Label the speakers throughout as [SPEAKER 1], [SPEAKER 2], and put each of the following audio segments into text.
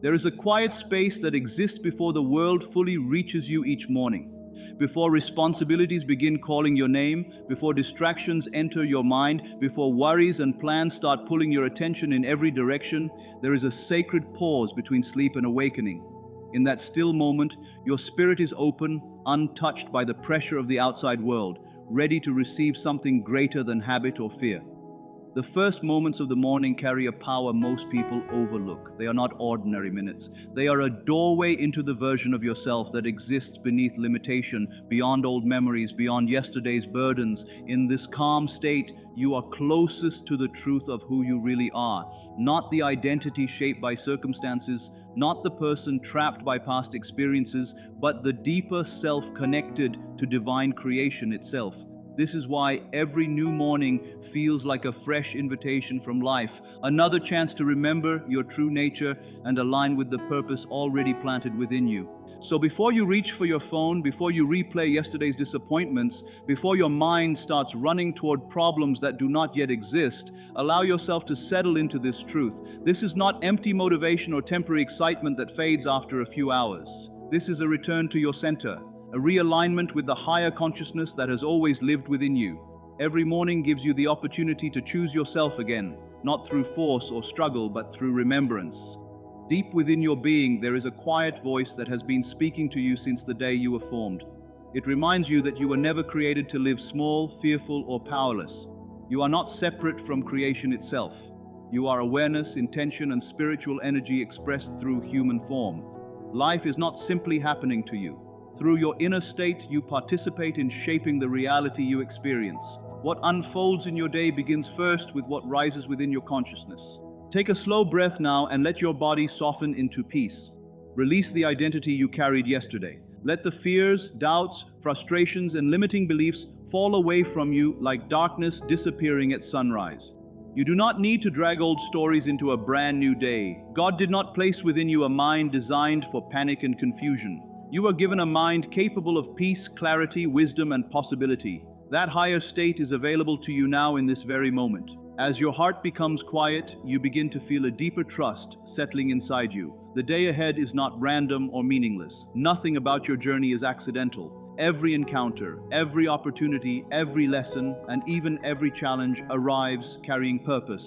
[SPEAKER 1] There is a quiet space that exists before the world fully reaches you each morning. Before responsibilities begin calling your name, before distractions enter your mind, before worries and plans start pulling your attention in every direction, there is a sacred pause between sleep and awakening. In that still moment, your spirit is open, untouched by the pressure of the outside world, ready to receive something greater than habit or fear. The first moments of the morning carry a power most people overlook. They are not ordinary minutes. They are a doorway into the version of yourself that exists beneath limitation, beyond old memories, beyond yesterday's burdens. In this calm state, you are closest to the truth of who you really are, not the identity shaped by circumstances, not the person trapped by past experiences, but the deeper self connected to divine creation itself. This is why every new morning feels like a fresh invitation from life, another chance to remember your true nature and align with the purpose already planted within you. So before you reach for your phone, before you replay yesterday's disappointments, before your mind starts running toward problems that do not yet exist, allow yourself to settle into this truth. This is not empty motivation or temporary excitement that fades after a few hours. This is a return to your center, a realignment with the higher consciousness that has always lived within you. Every morning gives you the opportunity to choose yourself again, not through force or struggle, but through remembrance. Deep within your being, there is a quiet voice that has been speaking to you since the day you were formed. It reminds you that you were never created to live small, fearful, or powerless. You are not separate from creation itself. You are awareness, intention, and spiritual energy expressed through human form. Life is not simply happening to you. Through your inner state, you participate in shaping the reality you experience. What unfolds in your day begins first with what rises within your consciousness. Take a slow breath now and let your body soften into peace. Release the identity you carried yesterday. Let the fears, doubts, frustrations, and limiting beliefs fall away from you like darkness disappearing at sunrise. You do not need to drag old stories into a brand new day. God did not place within you a mind designed for panic and confusion. You are given a mind capable of peace, clarity, wisdom, and possibility. That higher state is available to you now in this very moment. As your heart becomes quiet, you begin to feel a deeper trust settling inside you. The day ahead is not random or meaningless. Nothing about your journey is accidental. Every encounter, every opportunity, every lesson, and even every challenge arrives carrying purpose.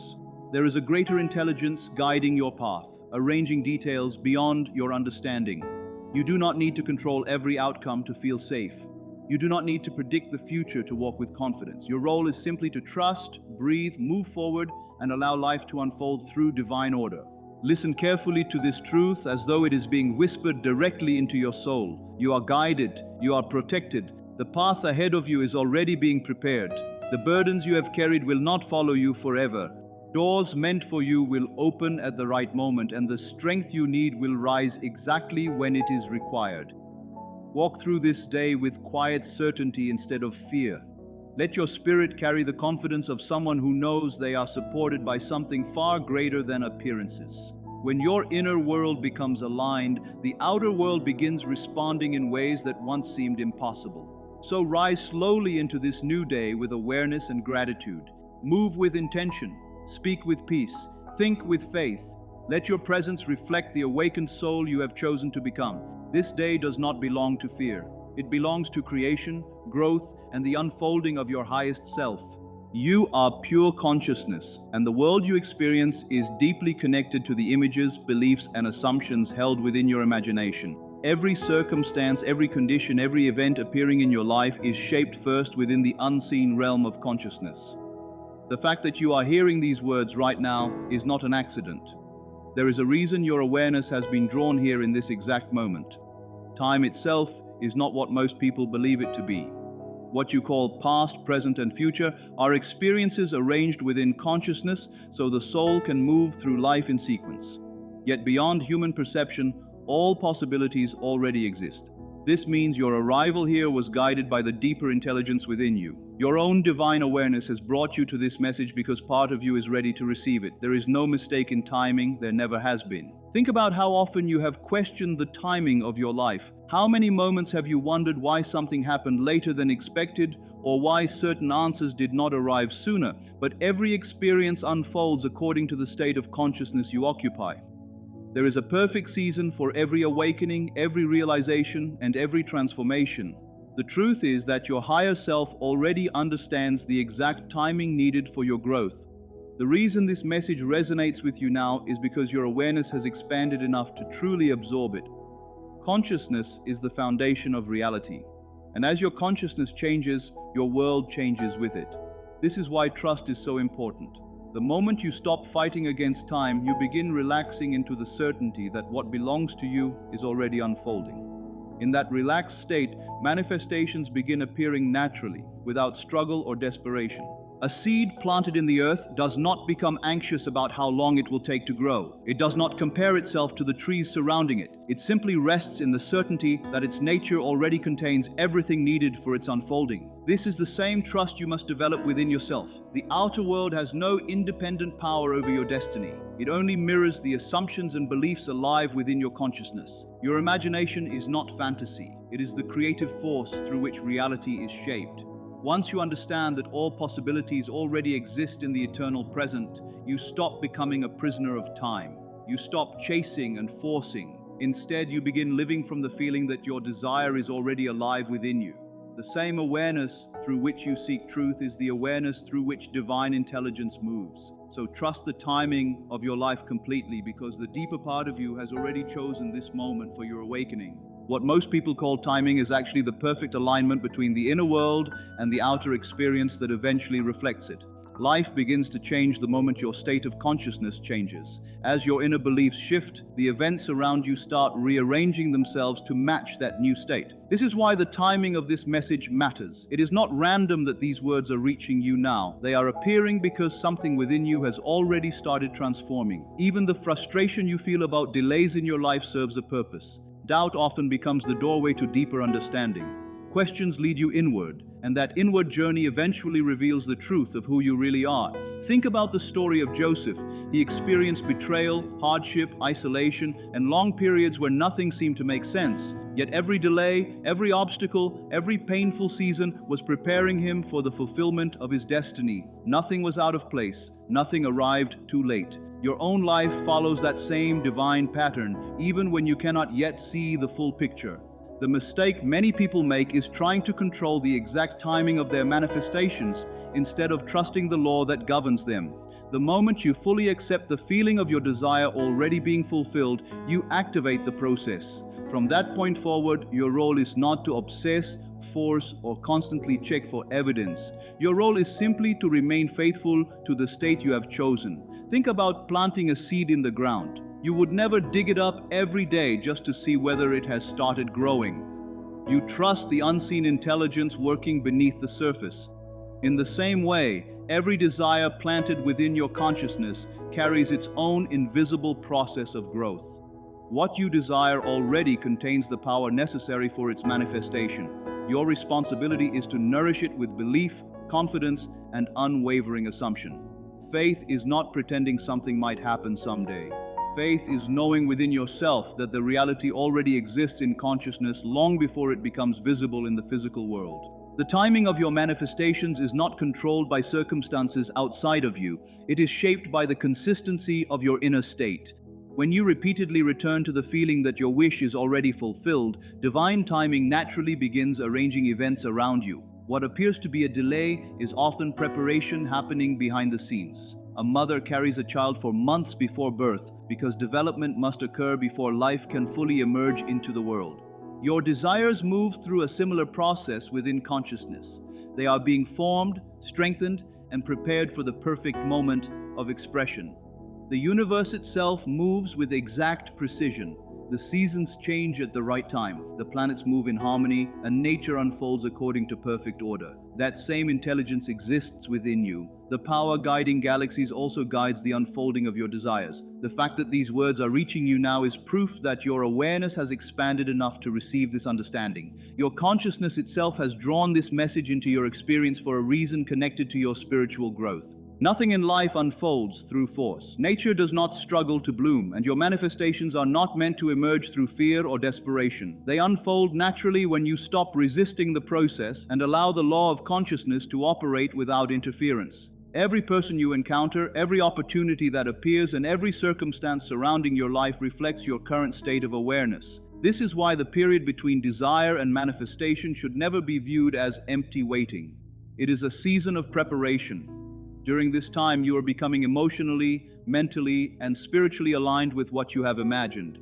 [SPEAKER 1] There is a greater intelligence guiding your path, arranging details beyond your understanding. You do not need to control every outcome to feel safe. You do not need to predict the future to walk with confidence. Your role is simply to trust, breathe, move forward, and allow life to unfold through divine order. Listen carefully to this truth as though it is being whispered directly into your soul. You are guided, you are protected. The path ahead of you is already being prepared. The burdens you have carried will not follow you forever. Doors meant for you will open at the right moment, and the strength you need will rise exactly when it is required. Walk through this day with quiet certainty instead of fear. Let your spirit carry the confidence of someone who knows they are supported by something far greater than appearances. When your inner world becomes aligned, the outer world begins responding in ways that once seemed impossible. So rise slowly into this new day with awareness and gratitude. Move with intention. Speak with peace. Think with faith. Let your presence reflect the awakened soul you have chosen to become. This day does not belong to fear. It belongs to creation, growth, and the unfolding of your highest self. You are pure consciousness, and the world you experience is deeply connected to the images, beliefs, and assumptions held within your imagination. Every circumstance, every condition, every event appearing in your life is shaped first within the unseen realm of consciousness. The fact that you are hearing these words right now is not an accident. There is a reason your awareness has been drawn here in this exact moment. Time itself is not what most people believe it to be. What you call past, present, and future are experiences arranged within consciousness so the soul can move through life in sequence. Yet beyond human perception, all possibilities already exist. This means your arrival here was guided by the deeper intelligence within you. Your own divine awareness has brought you to this message because part of you is ready to receive it. There is no mistake in timing, there never has been. Think about how often you have questioned the timing of your life. How many moments have you wondered why something happened later than expected, or why certain answers did not arrive sooner? But every experience unfolds according to the state of consciousness you occupy. There is a perfect season for every awakening, every realization, and every transformation. The truth is that your higher self already understands the exact timing needed for your growth. The reason this message resonates with you now is because your awareness has expanded enough to truly absorb it. Consciousness is the foundation of reality, and as your consciousness changes, your world changes with it. This is why trust is so important. The moment you stop fighting against time, you begin relaxing into the certainty that what belongs to you is already unfolding. In that relaxed state, manifestations begin appearing naturally, without struggle or desperation. A seed planted in the earth does not become anxious about how long it will take to grow. It does not compare itself to the trees surrounding it. It simply rests in the certainty that its nature already contains everything needed for its unfolding. This is the same trust you must develop within yourself. The outer world has no independent power over your destiny. It only mirrors the assumptions and beliefs alive within your consciousness. Your imagination is not fantasy. It is the creative force through which reality is shaped. Once you understand that all possibilities already exist in the eternal present, you stop becoming a prisoner of time. You stop chasing and forcing. Instead, you begin living from the feeling that your desire is already alive within you. The same awareness through which you seek truth is the awareness through which divine intelligence moves. So trust the timing of your life completely, because the deeper part of you has already chosen this moment for your awakening. What most people call timing is actually the perfect alignment between the inner world and the outer experience that eventually reflects it. Life begins to change the moment your state of consciousness changes. As your inner beliefs shift, the events around you start rearranging themselves to match that new state. This is why the timing of this message matters. It is not random that these words are reaching you now. They are appearing because something within you has already started transforming. Even the frustration you feel about delays in your life serves a purpose. Doubt often becomes the doorway to deeper understanding. Questions lead you inward, and that inward journey eventually reveals the truth of who you really are. Think about the story of Joseph. He experienced betrayal, hardship, isolation, and long periods where nothing seemed to make sense. Yet every delay, every obstacle, every painful season was preparing him for the fulfillment of his destiny. Nothing was out of place. Nothing arrived too late. Your own life follows that same divine pattern, even when you cannot yet see the full picture. The mistake many people make is trying to control the exact timing of their manifestations instead of trusting the law that governs them. The moment you fully accept the feeling of your desire already being fulfilled, you activate the process. From that point forward, your role is not to obsess, force, or constantly check for evidence. Your role is simply to remain faithful to the state you have chosen. Think about planting a seed in the ground. You would never dig it up every day just to see whether it has started growing. You trust the unseen intelligence working beneath the surface. In the same way, every desire planted within your consciousness carries its own invisible process of growth. What you desire already contains the power necessary for its manifestation. Your responsibility is to nourish it with belief, confidence, and unwavering assumption. Faith is not pretending something might happen someday. Faith is knowing within yourself that the reality already exists in consciousness long before it becomes visible in the physical world. The timing of your manifestations is not controlled by circumstances outside of you. It is shaped by the consistency of your inner state. When you repeatedly return to the feeling that your wish is already fulfilled, divine timing naturally begins arranging events around you. What appears to be a delay is often preparation happening behind the scenes. A mother carries a child for months before birth because development must occur before life can fully emerge into the world. Your desires move through a similar process within consciousness. They are being formed, strengthened, and prepared for the perfect moment of expression. The universe itself moves with exact precision. The seasons change at the right time, the planets move in harmony, and nature unfolds according to perfect order. That same intelligence exists within you. The power guiding galaxies also guides the unfolding of your desires. The fact that these words are reaching you now is proof that your awareness has expanded enough to receive this understanding. Your consciousness itself has drawn this message into your experience for a reason connected to your spiritual growth. Nothing in life unfolds through force. Nature does not struggle to bloom, and your manifestations are not meant to emerge through fear or desperation. They unfold naturally when you stop resisting the process and allow the law of consciousness to operate without interference. Every person you encounter, every opportunity that appears, and every circumstance surrounding your life reflects your current state of awareness. This is why the period between desire and manifestation should never be viewed as empty waiting. It is a season of preparation. During this time, you are becoming emotionally, mentally, and spiritually aligned with what you have imagined.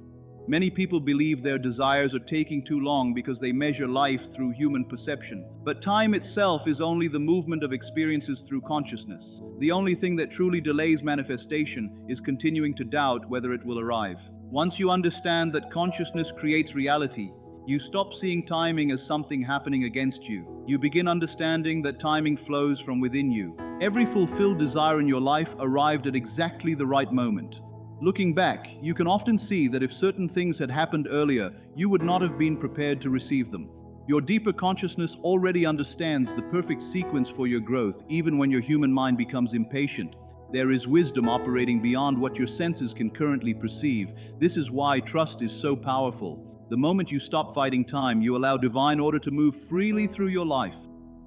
[SPEAKER 1] Many people believe their desires are taking too long because they measure life through human perception. But time itself is only the movement of experiences through consciousness. The only thing that truly delays manifestation is continuing to doubt whether it will arrive. Once you understand that consciousness creates reality, you stop seeing timing as something happening against you. You begin understanding that timing flows from within you. Every fulfilled desire in your life arrived at exactly the right moment. Looking back, you can often see that if certain things had happened earlier, you would not have been prepared to receive them. Your deeper consciousness already understands the perfect sequence for your growth, even when your human mind becomes impatient. There is wisdom operating beyond what your senses can currently perceive. This is why trust is so powerful. The moment you stop fighting time, you allow divine order to move freely through your life.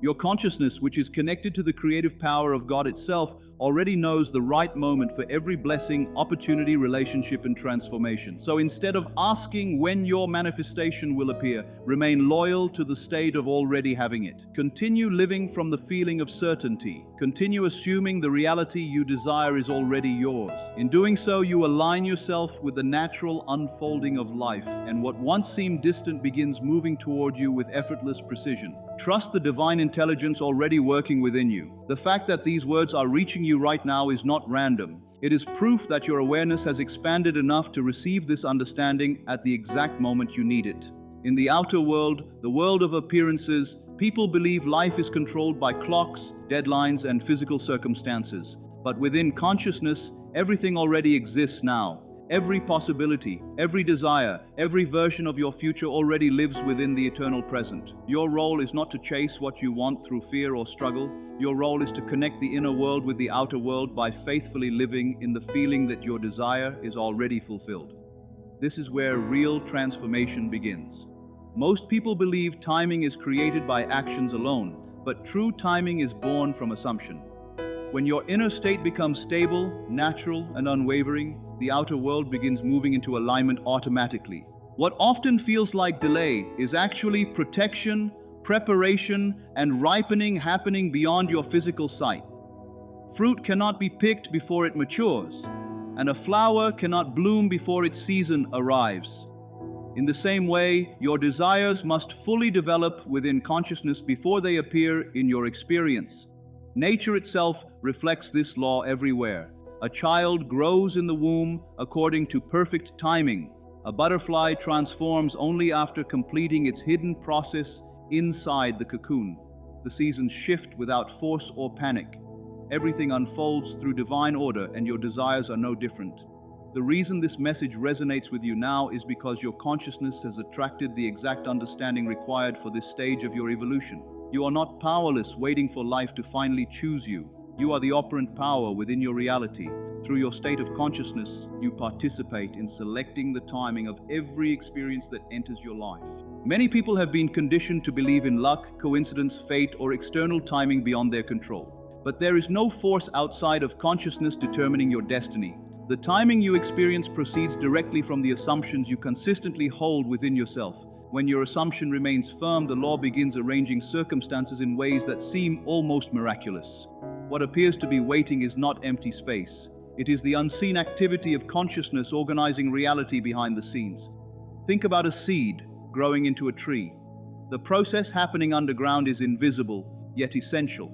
[SPEAKER 1] Your consciousness, which is connected to the creative power of God itself, already knows the right moment for every blessing, opportunity, relationship, and transformation. So instead of asking when your manifestation will appear, remain loyal to the state of already having it. Continue living from the feeling of certainty. Continue assuming the reality you desire is already yours. In doing so, you align yourself with the natural unfolding of life, and what once seemed distant begins moving toward you with effortless precision. Trust the divine intelligence already working within you. The fact that these words are reaching you right now is not random. It is proof that your awareness has expanded enough to receive this understanding at the exact moment you need it. In the outer world, the world of appearances, people believe life is controlled by clocks, deadlines, and physical circumstances. But within consciousness, everything already exists now. Every possibility, every desire, every version of your future already lives within the eternal present. Your role is not to chase what you want through fear or struggle. Your role is to connect the inner world with the outer world by faithfully living in the feeling that your desire is already fulfilled. This is where real transformation begins. Most people believe timing is created by actions alone, but true timing is born from assumption. When your inner state becomes stable, natural, and unwavering, the outer world begins moving into alignment automatically. What often feels like delay is actually protection, preparation, and ripening happening beyond your physical sight. Fruit cannot be picked before it matures, and a flower cannot bloom before its season arrives. In the same way, your desires must fully develop within consciousness before they appear in your experience. Nature itself reflects this law everywhere. A child grows in the womb according to perfect timing. A butterfly transforms only after completing its hidden process inside the cocoon. The seasons shift without force or panic. Everything unfolds through divine order, and your desires are no different. The reason this message resonates with you now is because your consciousness has attracted the exact understanding required for this stage of your evolution. You are not powerless waiting for life to finally choose you. You are the operant power within your reality. Through your state of consciousness, you participate in selecting the timing of every experience that enters your life. Many people have been conditioned to believe in luck, coincidence, fate, or external timing beyond their control. But there is no force outside of consciousness determining your destiny. The timing you experience proceeds directly from the assumptions you consistently hold within yourself. When your assumption remains firm, the law begins arranging circumstances in ways that seem almost miraculous. What appears to be waiting is not empty space. It is the unseen activity of consciousness organizing reality behind the scenes. Think about a seed growing into a tree. The process happening underground is invisible, yet essential.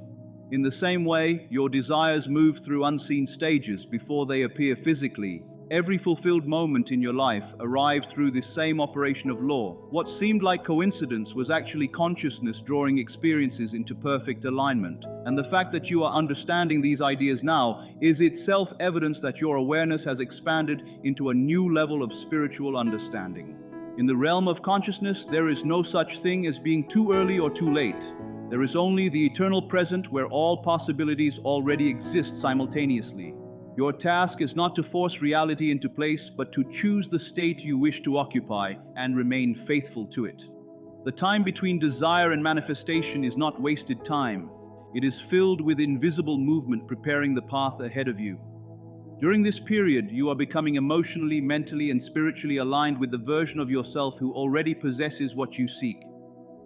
[SPEAKER 1] In the same way, your desires move through unseen stages before they appear physically. Every fulfilled moment in your life arrived through this same operation of law. What seemed like coincidence was actually consciousness drawing experiences into perfect alignment. And the fact that you are understanding these ideas now is itself evidence that your awareness has expanded into a new level of spiritual understanding. In the realm of consciousness, there is no such thing as being too early or too late. There is only the eternal present where all possibilities already exist simultaneously. Your task is not to force reality into place, but to choose the state you wish to occupy and remain faithful to it. The time between desire and manifestation is not wasted time. It is filled with invisible movement preparing the path ahead of you. During this period, you are becoming emotionally, mentally, and spiritually aligned with the version of yourself who already possesses what you seek.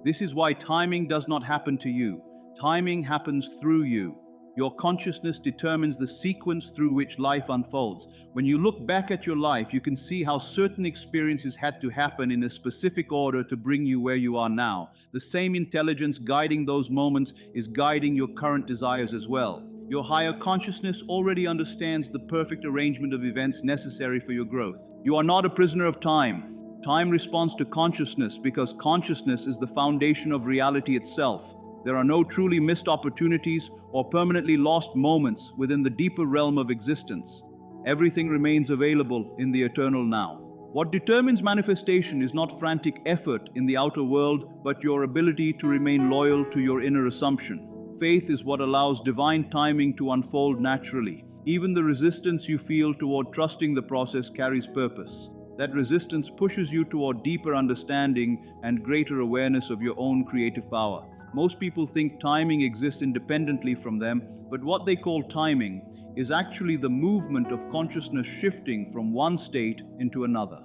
[SPEAKER 1] This is why timing does not happen to you. Timing happens through you. Your consciousness determines the sequence through which life unfolds. When you look back at your life, you can see how certain experiences had to happen in a specific order to bring you where you are now. The same intelligence guiding those moments is guiding your current desires as well. Your higher consciousness already understands the perfect arrangement of events necessary for your growth. You are not a prisoner of time. Time responds to consciousness because consciousness is the foundation of reality itself. There are no truly missed opportunities or permanently lost moments within the deeper realm of existence. Everything remains available in the eternal now. What determines manifestation is not frantic effort in the outer world, but your ability to remain loyal to your inner assumption. Faith is what allows divine timing to unfold naturally. Even the resistance you feel toward trusting the process carries purpose. That resistance pushes you toward deeper understanding and greater awareness of your own creative power. Most people think timing exists independently from them, but what they call timing is actually the movement of consciousness shifting from one state into another.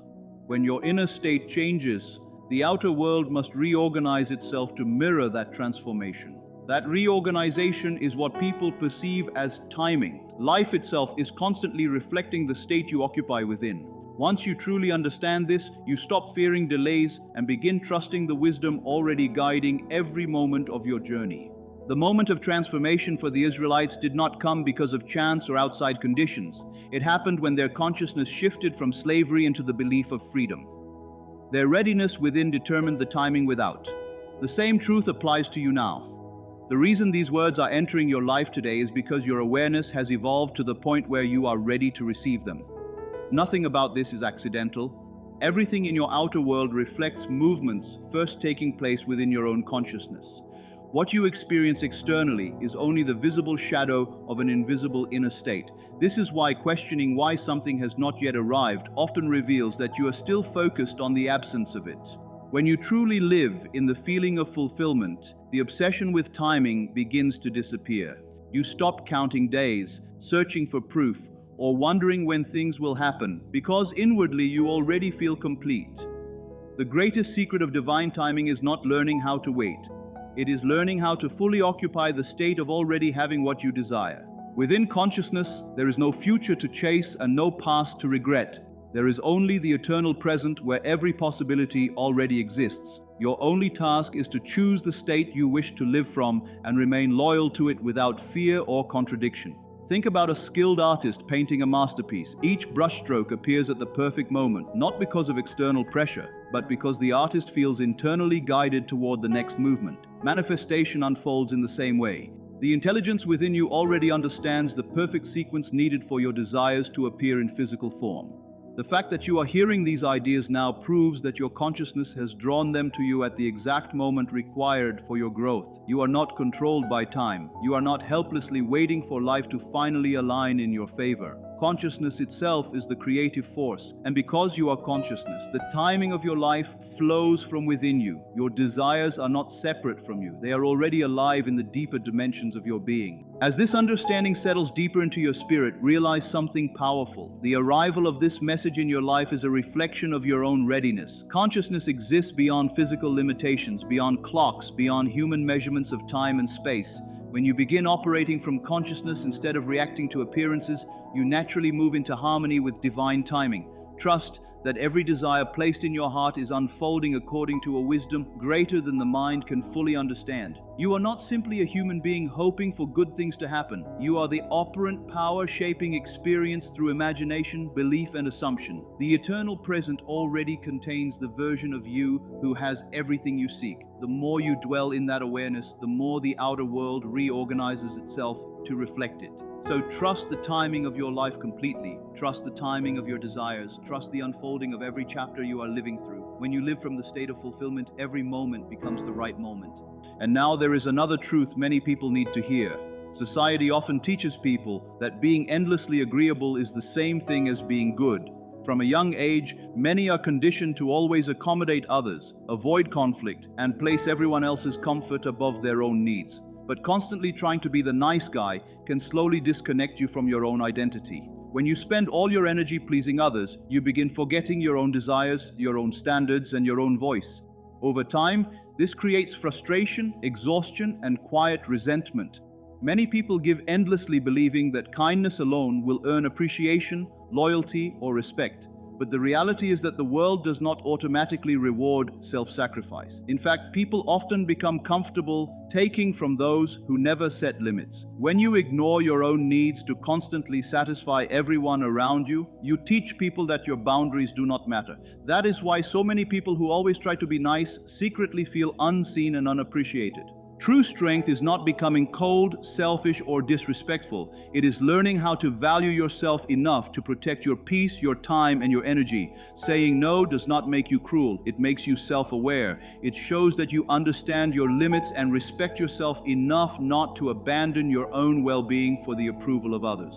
[SPEAKER 1] When your inner state changes, the outer world must reorganize itself to mirror that transformation. That reorganization is what people perceive as timing. Life itself is constantly reflecting the state you occupy within. Once you truly understand this, you stop fearing delays and begin trusting the wisdom already guiding every moment of your journey. The moment of transformation for the Israelites did not come because of chance or outside conditions. It happened when their consciousness shifted from slavery into the belief of freedom. Their readiness within determined the timing without. The same truth applies to you now. The reason these words are entering your life today is because your awareness has evolved to the point where you are ready to receive them. Nothing about this is accidental. Everything in your outer world reflects movements first taking place within your own consciousness. What you experience externally is only the visible shadow of an invisible inner state. This is why questioning why something has not yet arrived often reveals that you are still focused on the absence of it. When you truly live in the feeling of fulfillment, the obsession with timing begins to disappear. You stop counting days, searching for proof, or wondering when things will happen, because inwardly you already feel complete. The greatest secret of divine timing is not learning how to wait. It is learning how to fully occupy the state of already having what you desire. Within consciousness, there is no future to chase and no past to regret. There is only the eternal present where every possibility already exists. Your only task is to choose the state you wish to live from and remain loyal to it without fear or contradiction. Think about a skilled artist painting a masterpiece. Each brushstroke appears at the perfect moment, not because of external pressure, but because the artist feels internally guided toward the next movement. Manifestation unfolds in the same way. The intelligence within you already understands the perfect sequence needed for your desires to appear in physical form. The fact that you are hearing these ideas now proves that your consciousness has drawn them to you at the exact moment required for your growth. You are not controlled by time. You are not helplessly waiting for life to finally align in your favor. Consciousness itself is the creative force, and because you are consciousness, the timing of your life flows from within you. Your desires are not separate from you. They are already alive in the deeper dimensions of your being. As this understanding settles deeper into your spirit, realize something powerful. The arrival of this message in your life is a reflection of your own readiness. Consciousness exists beyond physical limitations, beyond clocks, beyond human measurements of time and space. When you begin operating from consciousness instead of reacting to appearances, you naturally move into harmony with divine timing. Trust that every desire placed in your heart is unfolding according to a wisdom greater than the mind can fully understand. You are not simply a human being hoping for good things to happen. You are the operant power shaping experience through imagination, belief, and assumption. The eternal present already contains the version of you who has everything you seek. The more you dwell in that awareness, the more the outer world reorganizes itself to reflect it. So trust the timing of your life completely. Trust the timing of your desires. Trust the unfolding of every chapter you are living through. When you live from the state of fulfillment, every moment becomes the right moment. And now there is another truth many people need to hear. Society often teaches people that being endlessly agreeable is the same thing as being good. From a young age, many are conditioned to always accommodate others, avoid conflict, and place everyone else's comfort above their own needs. but constantly trying to be the nice guy can slowly disconnect you from your own identity. When you spend all your energy pleasing others, you begin forgetting your own desires, your own standards, and your own voice. Over time, this creates frustration, exhaustion, and quiet resentment. Many people give endlessly, believing that kindness alone will earn appreciation, loyalty, or respect. But the reality is that the world does not automatically reward self-sacrifice. In fact, people often become comfortable taking from those who never set limits. When you ignore your own needs to constantly satisfy everyone around you, you teach people that your boundaries do not matter. That is why so many people who always try to be nice secretly feel unseen and unappreciated. True strength is not becoming cold, selfish, or disrespectful. It is learning how to value yourself enough to protect your peace, your time, and your energy. Saying no does not make you cruel. It makes you self-aware. It shows that you understand your limits and respect yourself enough not to abandon your own well-being for the approval of others.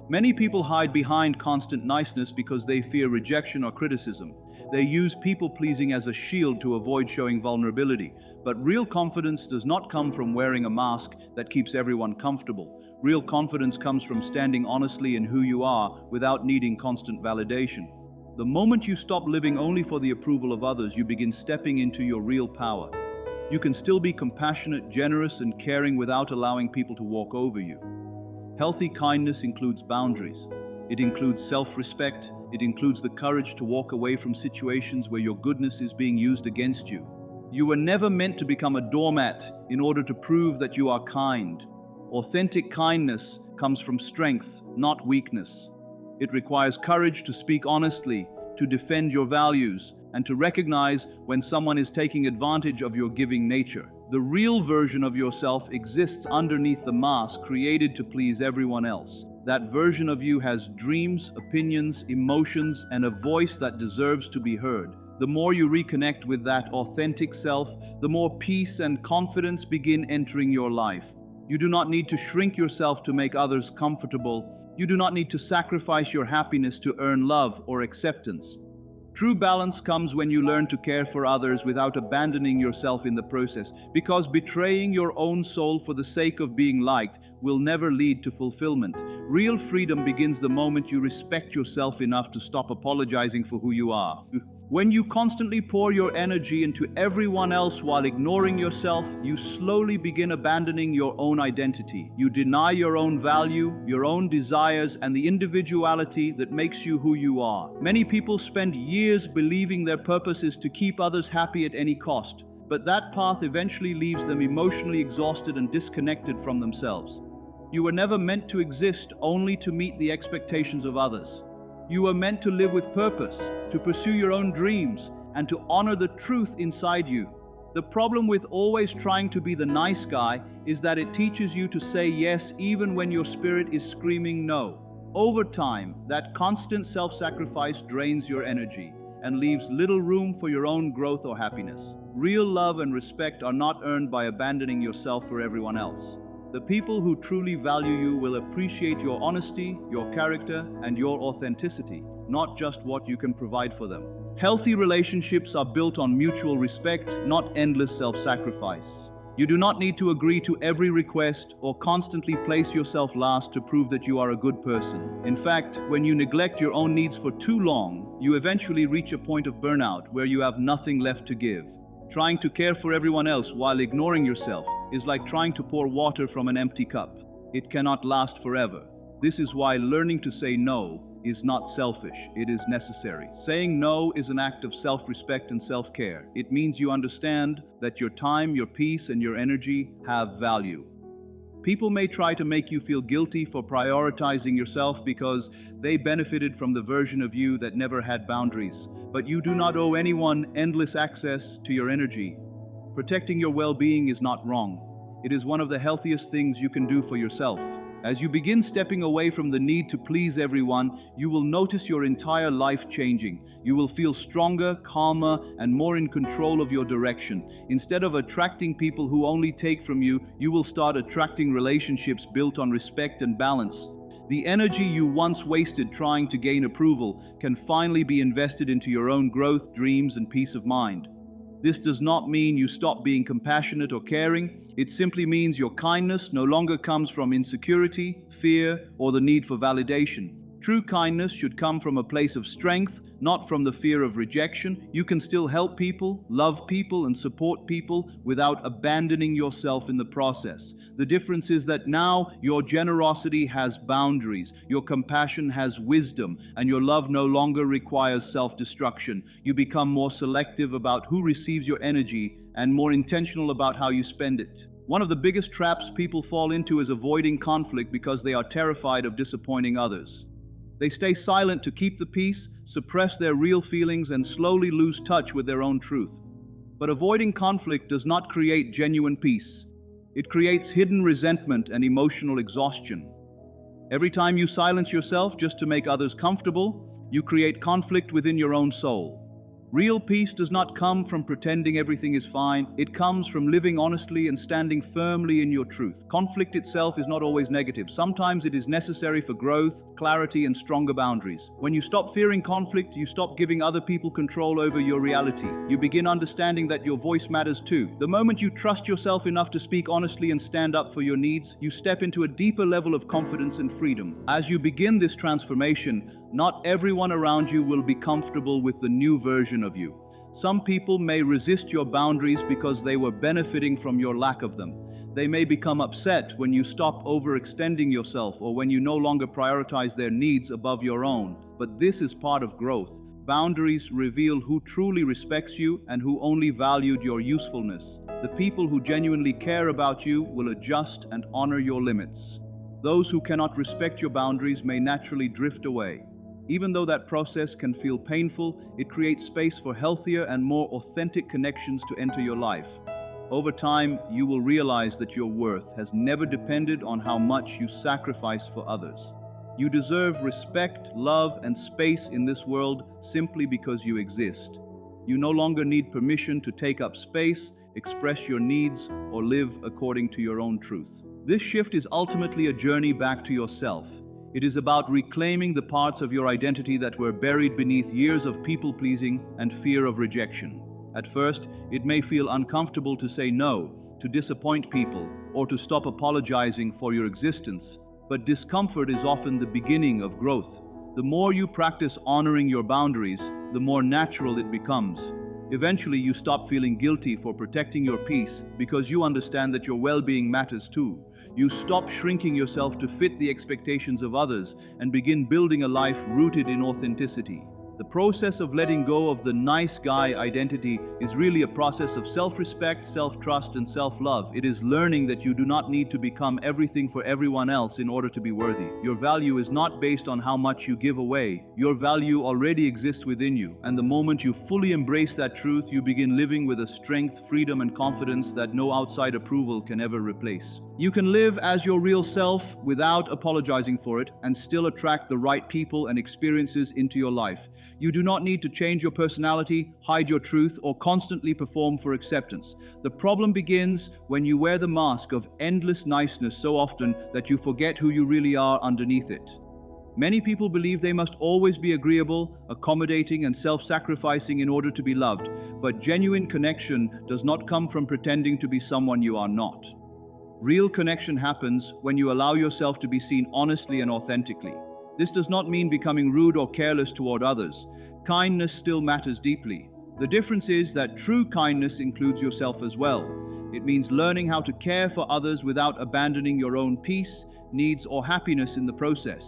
[SPEAKER 1] Many people hide behind constant niceness because they fear rejection or criticism. They use people-pleasing as a shield to avoid showing vulnerability. But real confidence does not come from wearing a mask that keeps everyone comfortable. Real confidence comes from standing honestly in who you are without needing constant validation. The moment you stop living only for the approval of others, you begin stepping into your real power. You can still be compassionate, generous, and caring without allowing people to walk over you. Healthy kindness includes boundaries. It includes self-respect. It includes the courage to walk away from situations where your goodness is being used against you. You were never meant to become a doormat in order to prove that you are kind. Authentic kindness comes from strength, not weakness. It requires courage to speak honestly, to defend your values, and to recognize when someone is taking advantage of your giving nature. The real version of yourself exists underneath the mask created to please everyone else. That version of you has dreams, opinions, emotions, and a voice that deserves to be heard. The more you reconnect with that authentic self, the more peace and confidence begin entering your life. You do not need to shrink yourself to make others comfortable. You do not need to sacrifice your happiness to earn love or acceptance. True balance comes when you learn to care for others without abandoning yourself in the process, because betraying your own soul for the sake of being liked will never lead to fulfillment. Real freedom begins the moment you respect yourself enough to stop apologizing for who you are. When you constantly pour your energy into everyone else while ignoring yourself, you slowly begin abandoning your own identity. You deny your own value, your own desires, and the individuality that makes you who you are. Many people spend years believing their purpose is to keep others happy at any cost, but that path eventually leaves them emotionally exhausted and disconnected from themselves. You were never meant to exist only to meet the expectations of others. You were meant to live with purpose, to pursue your own dreams, and to honor the truth inside you. The problem with always trying to be the nice guy is that it teaches you to say yes even when your spirit is screaming no. Over time, that constant self-sacrifice drains your energy and leaves little room for your own growth or happiness. Real love and respect are not earned by abandoning yourself for everyone else. The people who truly value you will appreciate your honesty, your character, and your authenticity, not just what you can provide for them. Healthy relationships are built on mutual respect, not endless self-sacrifice. You do not need to agree to every request or constantly place yourself last to prove that you are a good person. In fact, when you neglect your own needs for too long, you eventually reach a point of burnout where you have nothing left to give. Trying to care for everyone else while ignoring yourself is like trying to pour water from an empty cup. It cannot last forever. This is why learning to say no is not selfish, it is necessary. Saying no is an act of self-respect and self-care. It means you understand that your time, your peace, and your energy have value. People may try to make you feel guilty for prioritizing yourself because they benefited from the version of you that never had boundaries. But you do not owe anyone endless access to your energy. Protecting your well-being is not wrong. It is one of the healthiest things you can do for yourself. As you begin stepping away from the need to please everyone, you will notice your entire life changing. You will feel stronger, calmer, and more in control of your direction. Instead of attracting people who only take from you, you will start attracting relationships built on respect and balance. The energy you once wasted trying to gain approval can finally be invested into your own growth, dreams, and peace of mind. This does not mean you stop being compassionate or caring. It simply means your kindness no longer comes from insecurity, fear, or the need for validation. True kindness should come from a place of strength, not from the fear of rejection. You can still help people, love people, and support people without abandoning yourself in the process. The difference is that now your generosity has boundaries, your compassion has wisdom, and your love no longer requires self-destruction. You become more selective about who receives your energy and more intentional about how you spend it. One of the biggest traps people fall into is avoiding conflict because they are terrified of disappointing others. They stay silent to keep the peace, suppress their real feelings, and slowly lose touch with their own truth. But avoiding conflict does not create genuine peace. It creates hidden resentment and emotional exhaustion. Every time you silence yourself just to make others comfortable, you create conflict within your own soul. Real peace does not come from pretending everything is fine. It comes from living honestly and standing firmly in your truth. Conflict itself is not always negative. Sometimes it is necessary for growth, clarity, and stronger boundaries. When you stop fearing conflict, you stop giving other people control over your reality. You begin understanding that your voice matters too. The moment you trust yourself enough to speak honestly and stand up for your needs, you step into a deeper level of confidence and freedom. As you begin this transformation, not everyone around you will be comfortable with the new version of you. Some people may resist your boundaries because they were benefiting from your lack of them. They may become upset when you stop overextending yourself or when you no longer prioritize their needs above your own. But this is part of growth. Boundaries reveal who truly respects you and who only valued your usefulness. The people who genuinely care about you will adjust and honor your limits. Those who cannot respect your boundaries may naturally drift away. Even though that process can feel painful, it creates space for healthier and more authentic connections to enter your life. Over time, you will realize that your worth has never depended on how much you sacrifice for others. You deserve respect, love, and space in this world simply because you exist. You no longer need permission to take up space, express your needs, or live according to your own truth. This shift is ultimately a journey back to yourself. It is about reclaiming the parts of your identity that were buried beneath years of people-pleasing and fear of rejection. At first, it may feel uncomfortable to say no, to disappoint people, or to stop apologizing for your existence. But discomfort is often the beginning of growth. The more you practice honoring your boundaries, the more natural it becomes. Eventually, you stop feeling guilty for protecting your peace because you understand that your well-being matters too. You stop shrinking yourself to fit the expectations of others and begin building a life rooted in authenticity. The process of letting go of the nice guy identity is really a process of self-respect, self-trust, and self-love. It is learning that you do not need to become everything for everyone else in order to be worthy. Your value is not based on how much you give away. Your value already exists within you, and the moment you fully embrace that truth, you begin living with a strength, freedom, and confidence that no outside approval can ever replace. You can live as your real self without apologizing for it and still attract the right people and experiences into your life. You do not need to change your personality, hide your truth, or constantly perform for acceptance. The problem begins when you wear the mask of endless niceness so often that you forget who you really are underneath it. Many people believe they must always be agreeable, accommodating, and self-sacrificing in order to be loved, but genuine connection does not come from pretending to be someone you are not. Real connection happens when you allow yourself to be seen honestly and authentically. This does not mean becoming rude or careless toward others. Kindness still matters deeply. The difference is that true kindness includes yourself as well. It means learning how to care for others without abandoning your own peace, needs, or happiness in the process.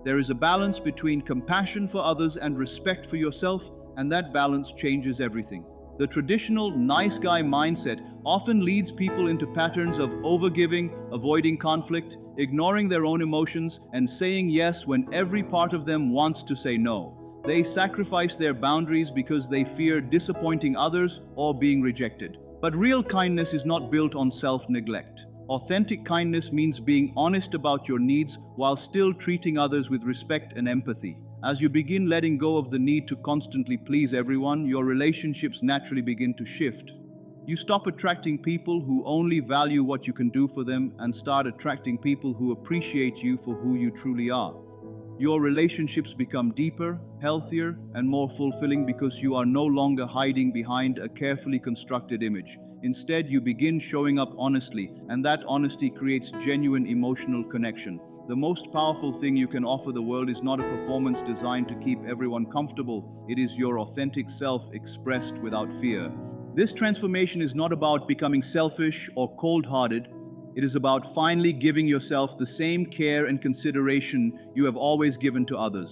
[SPEAKER 1] There is a balance between compassion for others and respect for yourself, and that balance changes everything. The traditional nice guy mindset often leads people into patterns of overgiving, avoiding conflict, ignoring their own emotions, and saying yes when every part of them wants to say no. They sacrifice their boundaries because they fear disappointing others or being rejected. But real kindness is not built on self-neglect. Authentic kindness means being honest about your needs while still treating others with respect and empathy. As you begin letting go of the need to constantly please everyone, your relationships naturally begin to shift. You stop attracting people who only value what you can do for them and start attracting people who appreciate you for who you truly are. Your relationships become deeper, healthier, and more fulfilling because you are no longer hiding behind a carefully constructed image. Instead, you begin showing up honestly, and that honesty creates genuine emotional connection. The most powerful thing you can offer the world is not a performance designed to keep everyone comfortable. It is your authentic self expressed without fear. This transformation is not about becoming selfish or cold-hearted. It is about finally giving yourself the same care and consideration you have always given to others.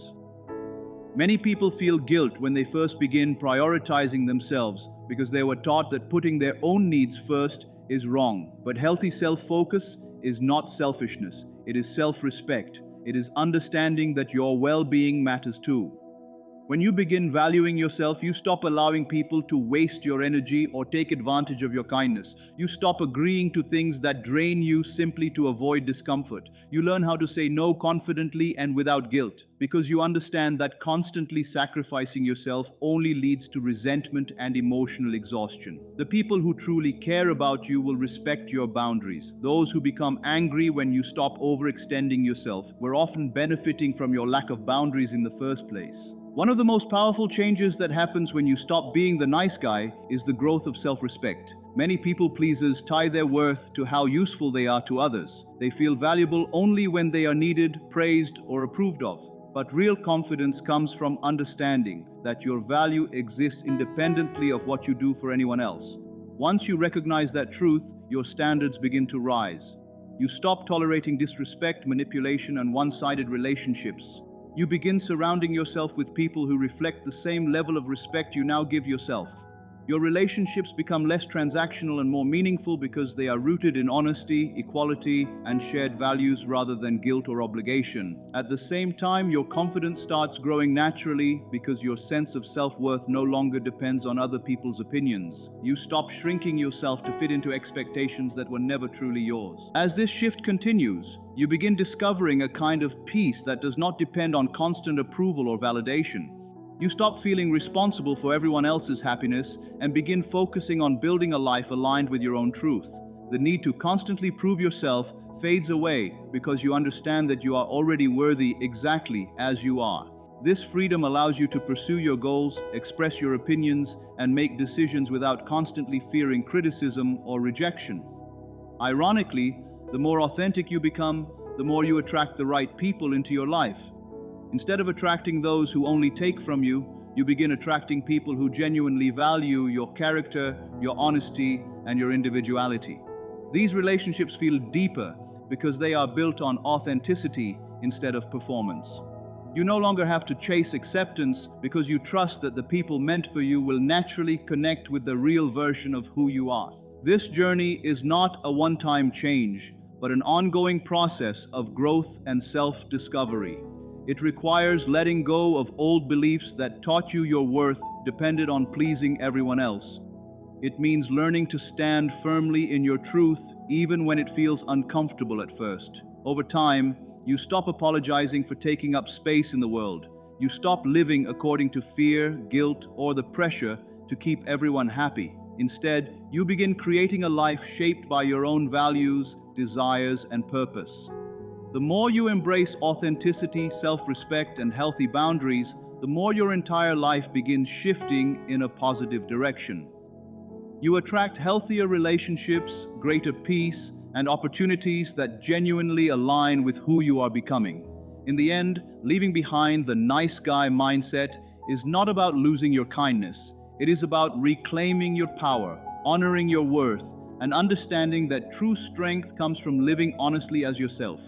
[SPEAKER 1] Many people feel guilt when they first begin prioritizing themselves because they were taught that putting their own needs first is wrong. But healthy self-focus is not selfishness. It is self-respect. It is understanding that your well-being matters too. When you begin valuing yourself, you stop allowing people to waste your energy or take advantage of your kindness. You stop agreeing to things that drain you simply to avoid discomfort. You learn how to say no confidently and without guilt, because you understand that constantly sacrificing yourself only leads to resentment and emotional exhaustion. The people who truly care about you will respect your boundaries. Those who become angry when you stop overextending yourself were often benefiting from your lack of boundaries in the first place. One of the most powerful changes that happens when you stop being the nice guy is the growth of self-respect. Many people pleasers tie their worth to how useful they are to others. They feel valuable only when they are needed, praised, or approved of. But real confidence comes from understanding that your value exists independently of what you do for anyone else. Once you recognize that truth, your standards begin to rise. You stop tolerating disrespect, manipulation, and one-sided relationships. You begin surrounding yourself with people who reflect the same level of respect you now give yourself. Your relationships become less transactional and more meaningful because they are rooted in honesty, equality, and shared values rather than guilt or obligation. At the same time, your confidence starts growing naturally because your sense of self-worth no longer depends on other people's opinions. You stop shrinking yourself to fit into expectations that were never truly yours. As this shift continues, you begin discovering a kind of peace that does not depend on constant approval or validation. You stop feeling responsible for everyone else's happiness and begin focusing on building a life aligned with your own truth. The need to constantly prove yourself fades away because you understand that you are already worthy exactly as you are. This freedom allows you to pursue your goals, express your opinions, and make decisions without constantly fearing criticism or rejection. Ironically, the more authentic you become, the more you attract the right people into your life. Instead of attracting those who only take from you, you begin attracting people who genuinely value your character, your honesty, and your individuality. These relationships feel deeper because they are built on authenticity instead of performance. You no longer have to chase acceptance because you trust that the people meant for you will naturally connect with the real version of who you are. This journey is not a one-time change, but an ongoing process of growth and self-discovery. It requires letting go of old beliefs that taught you your worth depended on pleasing everyone else. It means learning to stand firmly in your truth even when it feels uncomfortable at first. Over time, you stop apologizing for taking up space in the world. You stop living according to fear, guilt, or the pressure to keep everyone happy. Instead, you begin creating a life shaped by your own values, desires, and purpose. The more you embrace authenticity, self-respect, and healthy boundaries, the more your entire life begins shifting in a positive direction. You attract healthier relationships, greater peace, and opportunities that genuinely align with who you are becoming. In the end, leaving behind the nice guy mindset is not about losing your kindness. It is about reclaiming your power, honoring your worth, and understanding that true strength comes from living honestly as yourself.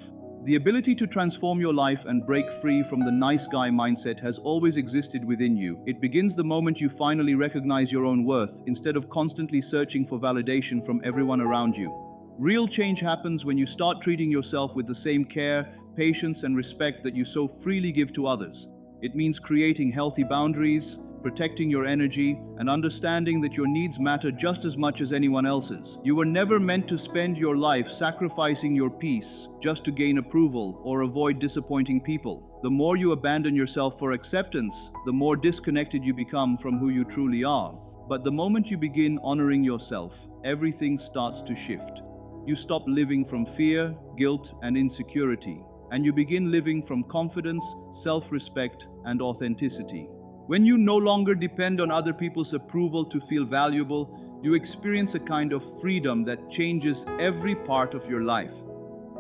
[SPEAKER 1] The ability to transform your life and break free from the nice guy mindset has always existed within you. It begins the moment you finally recognize your own worth instead of constantly searching for validation from everyone around you. Real change happens when you start treating yourself with the same care, patience, and respect that you so freely give to others. It means creating healthy boundaries, protecting your energy, and understanding that your needs matter just as much as anyone else's. You were never meant to spend your life sacrificing your peace just to gain approval or avoid disappointing people. The more you abandon yourself for acceptance, the more disconnected you become from who you truly are. But the moment you begin honoring yourself, everything starts to shift. You stop living from fear, guilt, and insecurity, and you begin living from confidence, self-respect, and authenticity. When you no longer depend on other people's approval to feel valuable, you experience a kind of freedom that changes every part of your life.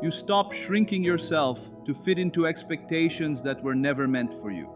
[SPEAKER 1] You stop shrinking yourself to fit into expectations that were never meant for you.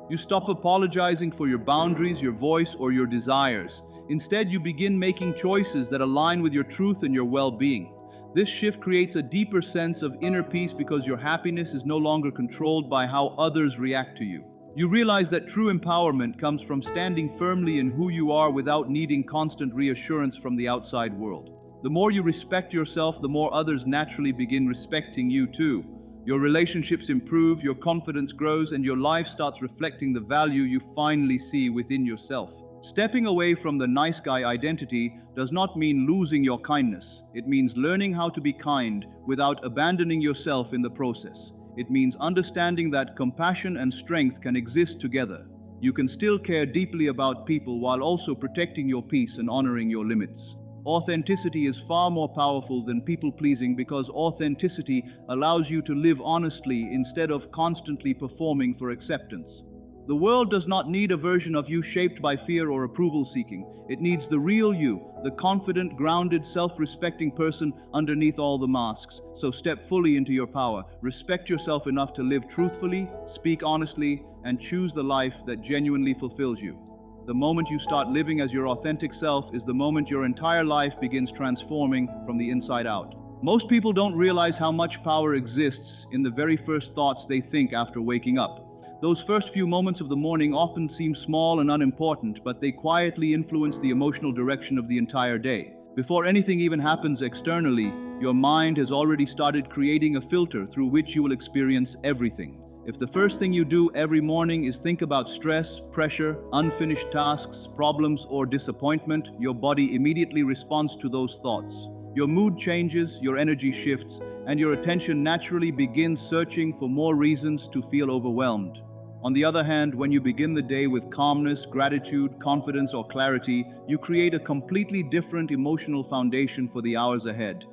[SPEAKER 1] You stop apologizing for your boundaries, your voice, or your desires. Instead, you begin making choices that align with your truth and your well-being. This shift creates a deeper sense of inner peace because your happiness is no longer controlled by how others react to you. You realize that true empowerment comes from standing firmly in who you are without needing constant reassurance from the outside world. The more you respect yourself, the more others naturally begin respecting you too. Your relationships improve, your confidence grows, and your life starts reflecting the value you finally see within yourself. Stepping away from the nice guy identity does not mean losing your kindness. It means learning how to be kind without abandoning yourself in the process. It means understanding that compassion and strength can exist together. You can still care deeply about people while also protecting your peace and honoring your limits. Authenticity is far more powerful than people-pleasing because authenticity allows you to live honestly instead of constantly performing for acceptance. The world does not need a version of you shaped by fear or approval seeking. It needs the real you, the confident, grounded, self-respecting person underneath all the masks. So step fully into your power. Respect yourself enough to live truthfully, speak honestly, and choose the life that genuinely fulfills you. The moment you start living as your authentic self is the moment your entire life begins transforming from the inside out. Most people don't realize how much power exists in the very first thoughts they think after waking up. Those first few moments of the morning often seem small and unimportant, but they quietly influence the emotional direction of the entire day. Before anything even happens externally, your mind has already started creating a filter through which you will experience everything. If the first thing you do every morning is think about stress, pressure, unfinished tasks, problems, or disappointment, your body immediately responds to those thoughts. Your mood changes, your energy shifts, and your attention naturally begins searching for more reasons to feel overwhelmed. On the other hand, when you begin the day with calmness, gratitude, confidence, or clarity, you create a completely different emotional foundation for the hours ahead.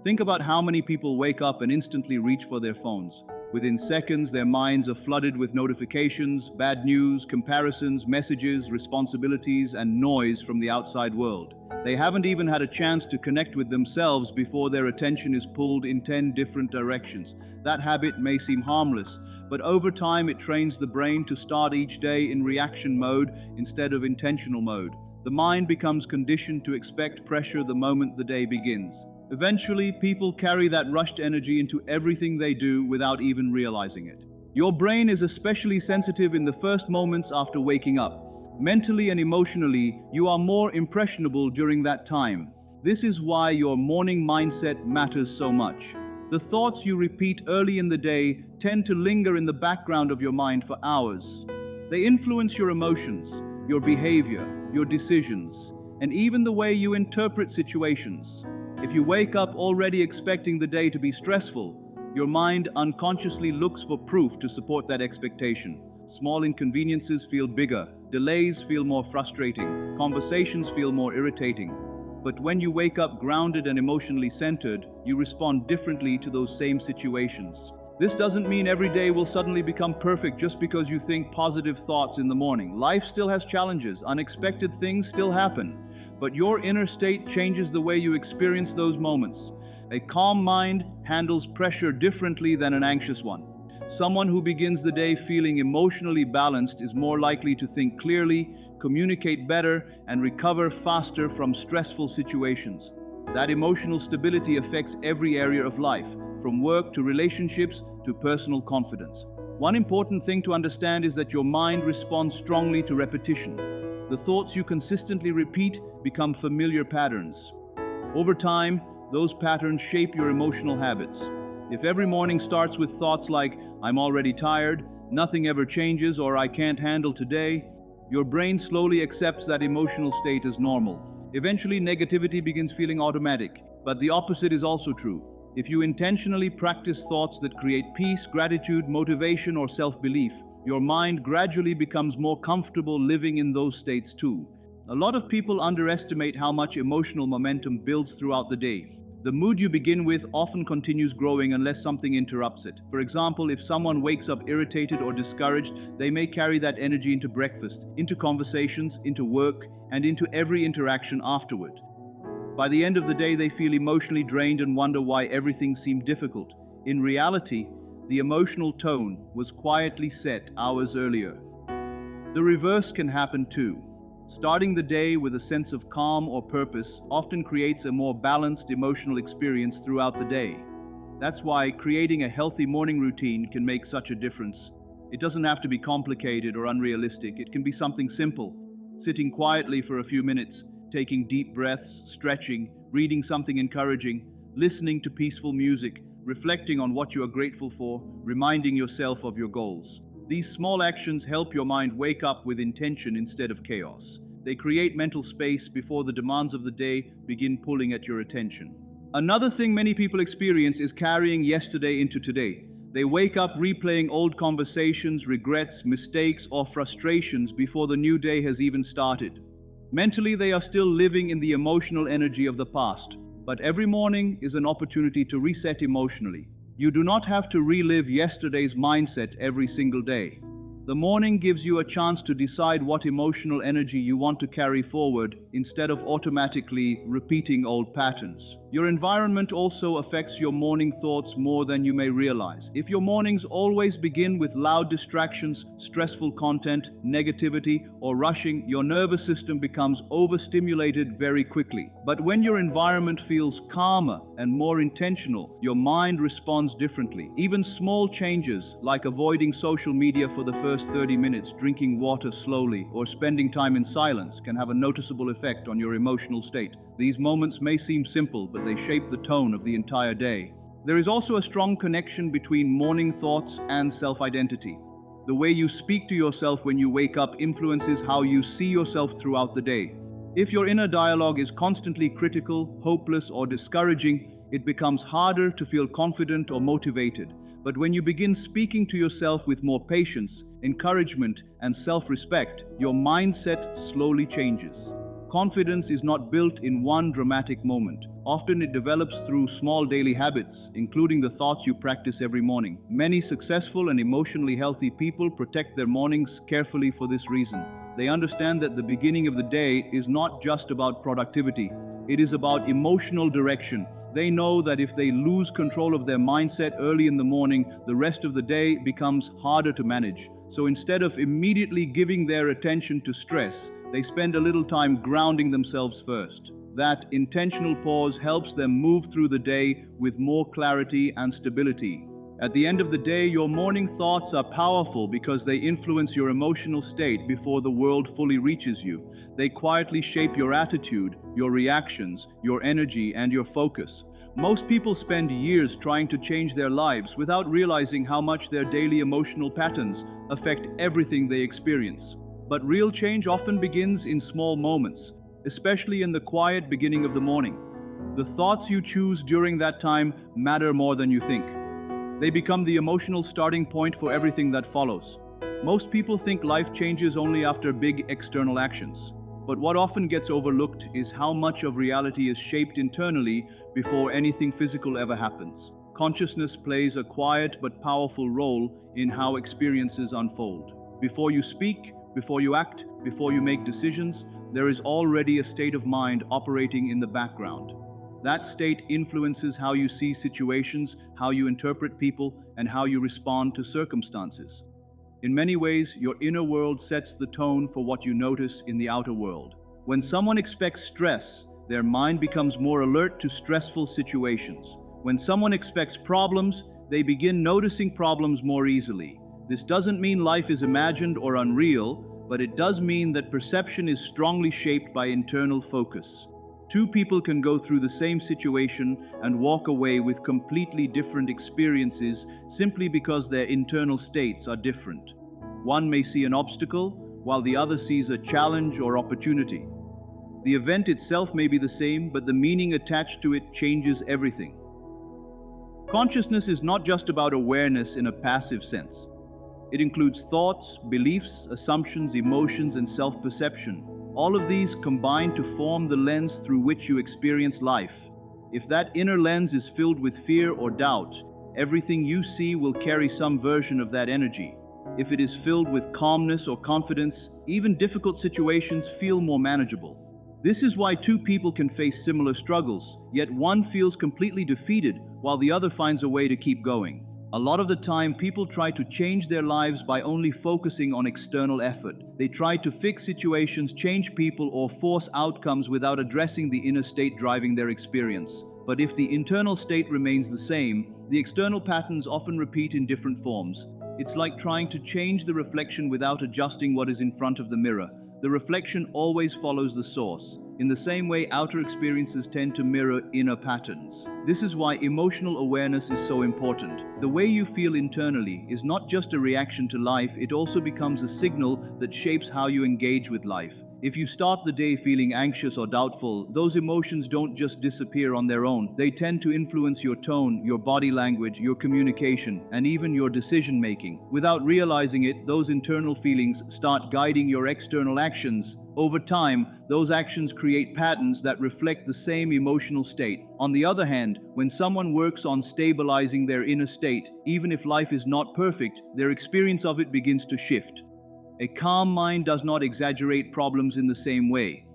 [SPEAKER 1] Think about how many people wake up and instantly reach for their phones. Within seconds, their minds are flooded with notifications, bad news, comparisons, messages, responsibilities, and noise from the outside world. They haven't even had a chance to connect with themselves before their attention is pulled in 10 different directions. That habit may seem harmless, but over time it trains the brain to start each day in reaction mode instead of intentional mode. The mind becomes conditioned to expect pressure the moment the day begins. Eventually, people carry that rushed energy into everything they do without even realizing it. Your brain is especially sensitive in the first moments after waking up. Mentally and emotionally, you are more impressionable during that time. This is why your morning mindset matters so much. The thoughts you repeat early in the day tend to linger in the background of your mind for hours. They influence your emotions, your behavior, your decisions, and even the way you interpret situations. If you wake up already expecting the day to be stressful, your mind unconsciously looks for proof to support that expectation. Small inconveniences feel bigger, delays feel more frustrating, conversations feel more irritating. But when you wake up grounded and emotionally centered, you respond differently to those same situations. This doesn't mean every day will suddenly become perfect just because you think positive thoughts in the morning. Life still has challenges, unexpected things still happen. But your inner state changes the way you experience those moments. A calm mind handles pressure differently than an anxious one. Someone who begins the day feeling emotionally balanced is more likely to think clearly, communicate better, and recover faster from stressful situations. That emotional stability affects every area of life, from work to relationships to personal confidence. One important thing to understand is that your mind responds strongly to repetition. The thoughts you consistently repeat become familiar patterns. Over time, those patterns shape your emotional habits. If every morning starts with thoughts like, "I'm already tired," "nothing ever changes," or "I can't handle today," your brain slowly accepts that emotional state as normal. Eventually, negativity begins feeling automatic. But the opposite is also true. If you intentionally practice thoughts that create peace, gratitude, motivation, or self-belief, your mind gradually becomes more comfortable living in those states too. A lot of people underestimate how much emotional momentum builds throughout the day. The mood you begin with often continues growing unless something interrupts it. For example, if someone wakes up irritated or discouraged, they may carry that energy into breakfast, into conversations, into work, and into every interaction afterward. By the end of the day, they feel emotionally drained and wonder why everything seemed difficult. In reality, the emotional tone was quietly set hours earlier. The reverse can happen too. Starting the day with a sense of calm or purpose often creates a more balanced emotional experience throughout the day. That's why creating a healthy morning routine can make such a difference. It doesn't have to be complicated or unrealistic. It can be something simple. Sitting quietly for a few minutes, taking deep breaths, stretching, reading something encouraging, listening to peaceful music, reflecting on what you are grateful for, reminding yourself of your goals. These small actions help your mind wake up with intention instead of chaos. They create mental space before the demands of the day begin pulling at your attention. Another thing many people experience is carrying yesterday into today. They wake up replaying old conversations, regrets, mistakes, or frustrations before the new day has even started. Mentally, they are still living in the emotional energy of the past, but every morning is an opportunity to reset emotionally. You do not have to relive yesterday's mindset every single day. The morning gives you a chance to decide what emotional energy you want to carry forward instead of automatically repeating old patterns. Your environment also affects your morning thoughts more than you may realize. If your mornings always begin with loud distractions, stressful content, negativity, or rushing, your nervous system becomes overstimulated very quickly. But when your environment feels calmer and more intentional, your mind responds differently. Even small changes, like avoiding social media for the first 30 minutes, drinking water slowly, or spending time in silence, can have a noticeable effect on your emotional state. These moments may seem simple, but they shape the tone of the entire day. There is also a strong connection between morning thoughts and self-identity. The way you speak to yourself when you wake up influences how you see yourself throughout the day. If your inner dialogue is constantly critical, hopeless, or discouraging, it becomes harder to feel confident or motivated. But when you begin speaking to yourself with more patience, encouragement, and self-respect, your mindset slowly changes. Confidence is not built in one dramatic moment. Often it develops through small daily habits, including the thoughts you practice every morning. Many successful and emotionally healthy people protect their mornings carefully for this reason. They understand that the beginning of the day is not just about productivity. It is about emotional direction. They know that if they lose control of their mindset early in the morning, the rest of the day becomes harder to manage. So instead of immediately giving their attention to stress, they spend a little time grounding themselves first. That intentional pause helps them move through the day with more clarity and stability. At the end of the day, your morning thoughts are powerful because they influence your emotional state before the world fully reaches you. They quietly shape your attitude, your reactions, your energy, and your focus. Most people spend years trying to change their lives without realizing how much their daily emotional patterns affect everything they experience. But real change often begins in small moments, especially in the quiet beginning of the morning. The thoughts you choose during that time matter more than you think. They become the emotional starting point for everything that follows. Most people think life changes only after big external actions. But what often gets overlooked is how much of reality is shaped internally before anything physical ever happens. Consciousness plays a quiet but powerful role in how experiences unfold. Before you speak, before you act, before you make decisions, there is already a state of mind operating in the background. That state influences how you see situations, how you interpret people, and how you respond to circumstances. In many ways, your inner world sets the tone for what you notice in the outer world. When someone expects stress, their mind becomes more alert to stressful situations. When someone expects problems, they begin noticing problems more easily. This doesn't mean life is imagined or unreal, but it does mean that perception is strongly shaped by internal focus. Two people can go through the same situation and walk away with completely different experiences simply because their internal states are different. One may see an obstacle, while the other sees a challenge or opportunity. The event itself may be the same, but the meaning attached to it changes everything. Consciousness is not just about awareness in a passive sense. It includes thoughts, beliefs, assumptions, emotions, and self-perception. All of these combine to form the lens through which you experience life. If that inner lens is filled with fear or doubt, everything you see will carry some version of that energy. If it is filled with calmness or confidence, even difficult situations feel more manageable. This is why two people can face similar struggles, yet one feels completely defeated while the other finds a way to keep going. A lot of the time, people try to change their lives by only focusing on external effort. They try to fix situations, change people, or force outcomes without addressing the inner state driving their experience. But if the internal state remains the same, the external patterns often repeat in different forms. It's like trying to change the reflection without adjusting what is in front of the mirror. The reflection always follows the source. In the same way, outer experiences tend to mirror inner patterns. This is why emotional awareness is so important. The way you feel internally is not just a reaction to life, it also becomes a signal that shapes how you engage with life. If you start the day feeling anxious or doubtful, those emotions don't just disappear on their own. They tend to influence your tone, your body language, your communication, and even your decision-making. Without realizing it, those internal feelings start guiding your external actions. Over time, those actions create patterns that reflect the same emotional state. On the other hand, when someone works on stabilizing their inner state, even if life is not perfect, their experience of it begins to shift. A calm mind does not exaggerate problems in the same way.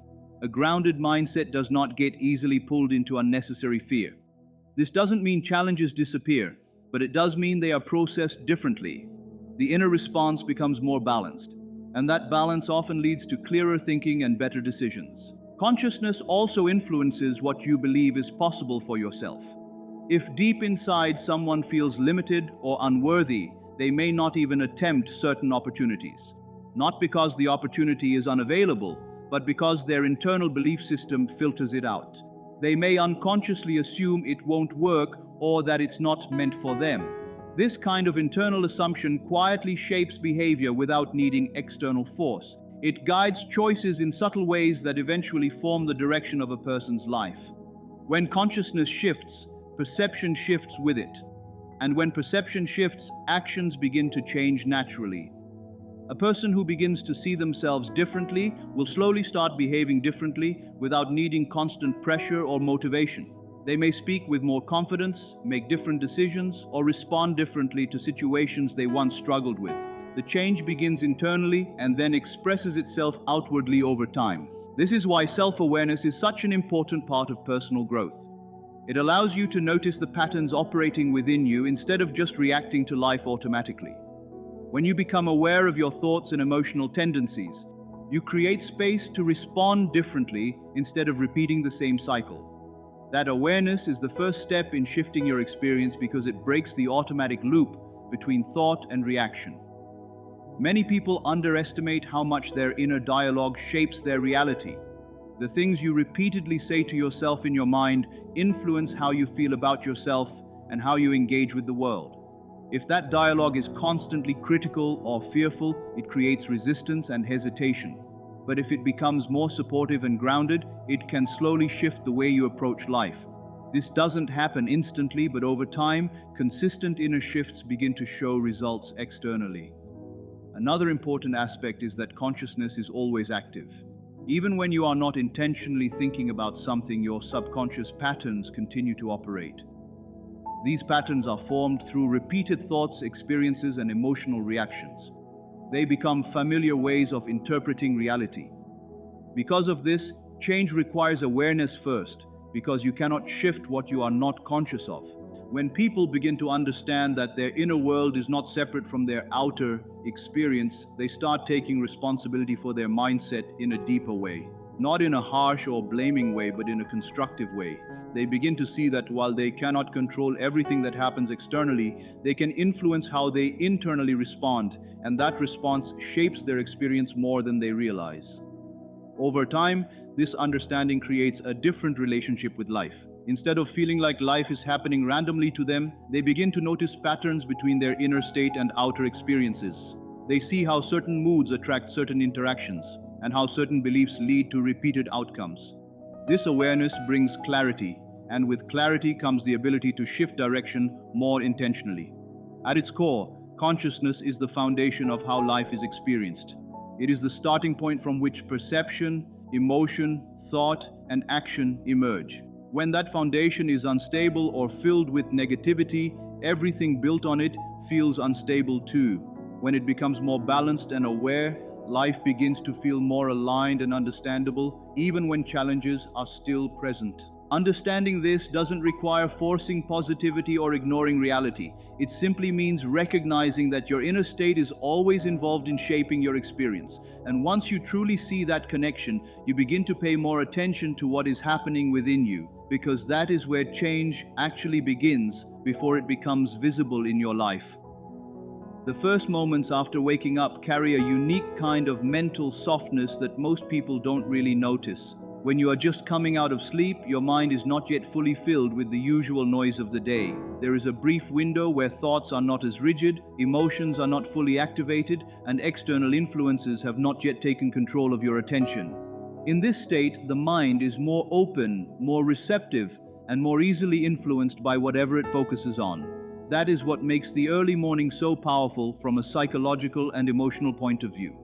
[SPEAKER 1] A grounded mindset does not get easily pulled into unnecessary fear. This doesn't mean challenges disappear, but it does mean they are processed differently. The inner response becomes more balanced, and that balance often leads to clearer thinking and better decisions. Consciousness also influences what you believe is possible for yourself. If deep inside someone feels limited or unworthy, they may not even attempt certain opportunities. Not because the opportunity is unavailable, but because their internal belief system filters it out. They may unconsciously assume it won't work or that it's not meant for them. This kind of internal assumption quietly shapes behavior without needing external force. It guides choices in subtle ways that eventually form the direction of a person's life. When consciousness shifts, perception shifts with it. And when perception shifts, actions begin to change naturally. A person who begins to see themselves differently will slowly start behaving differently without needing constant pressure or motivation. They may speak with more confidence, make different decisions, or respond differently to situations they once struggled with. The change begins internally and then expresses itself outwardly over time. This is why self-awareness is such an important part of personal growth. It allows you to notice the patterns operating within you instead of just reacting to life automatically. When you become aware of your thoughts and emotional tendencies, you create space to respond differently instead of repeating the same cycle. That awareness is the first step in shifting your experience because it breaks the automatic loop between thought and reaction. Many people underestimate how much their inner dialogue shapes their reality. The things you repeatedly say to yourself in your mind influence how you feel about yourself and how you engage with the world. If that dialogue is constantly critical or fearful, it creates resistance and hesitation. But if it becomes more supportive and grounded, it can slowly shift the way you approach life. This doesn't happen instantly, but over time, consistent inner shifts begin to show results externally. Another important aspect is that consciousness is always active. Even when you are not intentionally thinking about something, your subconscious patterns continue to operate. These patterns are formed through repeated thoughts, experiences, and emotional reactions. They become familiar ways of interpreting reality. Because of this, change requires awareness first, because you cannot shift what you are not conscious of. When people begin to understand that their inner world is not separate from their outer experience, they start taking responsibility for their mindset in a deeper way. Not in a harsh or blaming way, but in a constructive way. They begin to see that while they cannot control everything that happens externally, they can influence how they internally respond, and that response shapes their experience more than they realize. Over time, this understanding creates a different relationship with life. Instead of feeling like life is happening randomly to them, they begin to notice patterns between their inner state and outer experiences. They see how certain moods attract certain interactions, and how certain beliefs lead to repeated outcomes. This awareness brings clarity, and with clarity comes the ability to shift direction more intentionally. At its core, consciousness is the foundation of how life is experienced. It is the starting point from which perception, emotion, thought, and action emerge. When that foundation is unstable or filled with negativity, everything built on it feels unstable too. When it becomes more balanced and aware, life begins to feel more aligned and understandable, even when challenges are still present. Understanding this doesn't require forcing positivity or ignoring reality. It simply means recognizing that your inner state is always involved in shaping your experience. And once you truly see that connection, you begin to pay more attention to what is happening within you, because that is where change actually begins before it becomes visible in your life. The first moments after waking up carry a unique kind of mental softness that most people don't really notice. When you are just coming out of sleep, your mind is not yet fully filled with the usual noise of the day. There is a brief window where thoughts are not as rigid, emotions are not fully activated, and external influences have not yet taken control of your attention. In this state, the mind is more open, more receptive, and more easily influenced by whatever it focuses on. That is what makes the early morning so powerful from a psychological and emotional point of view.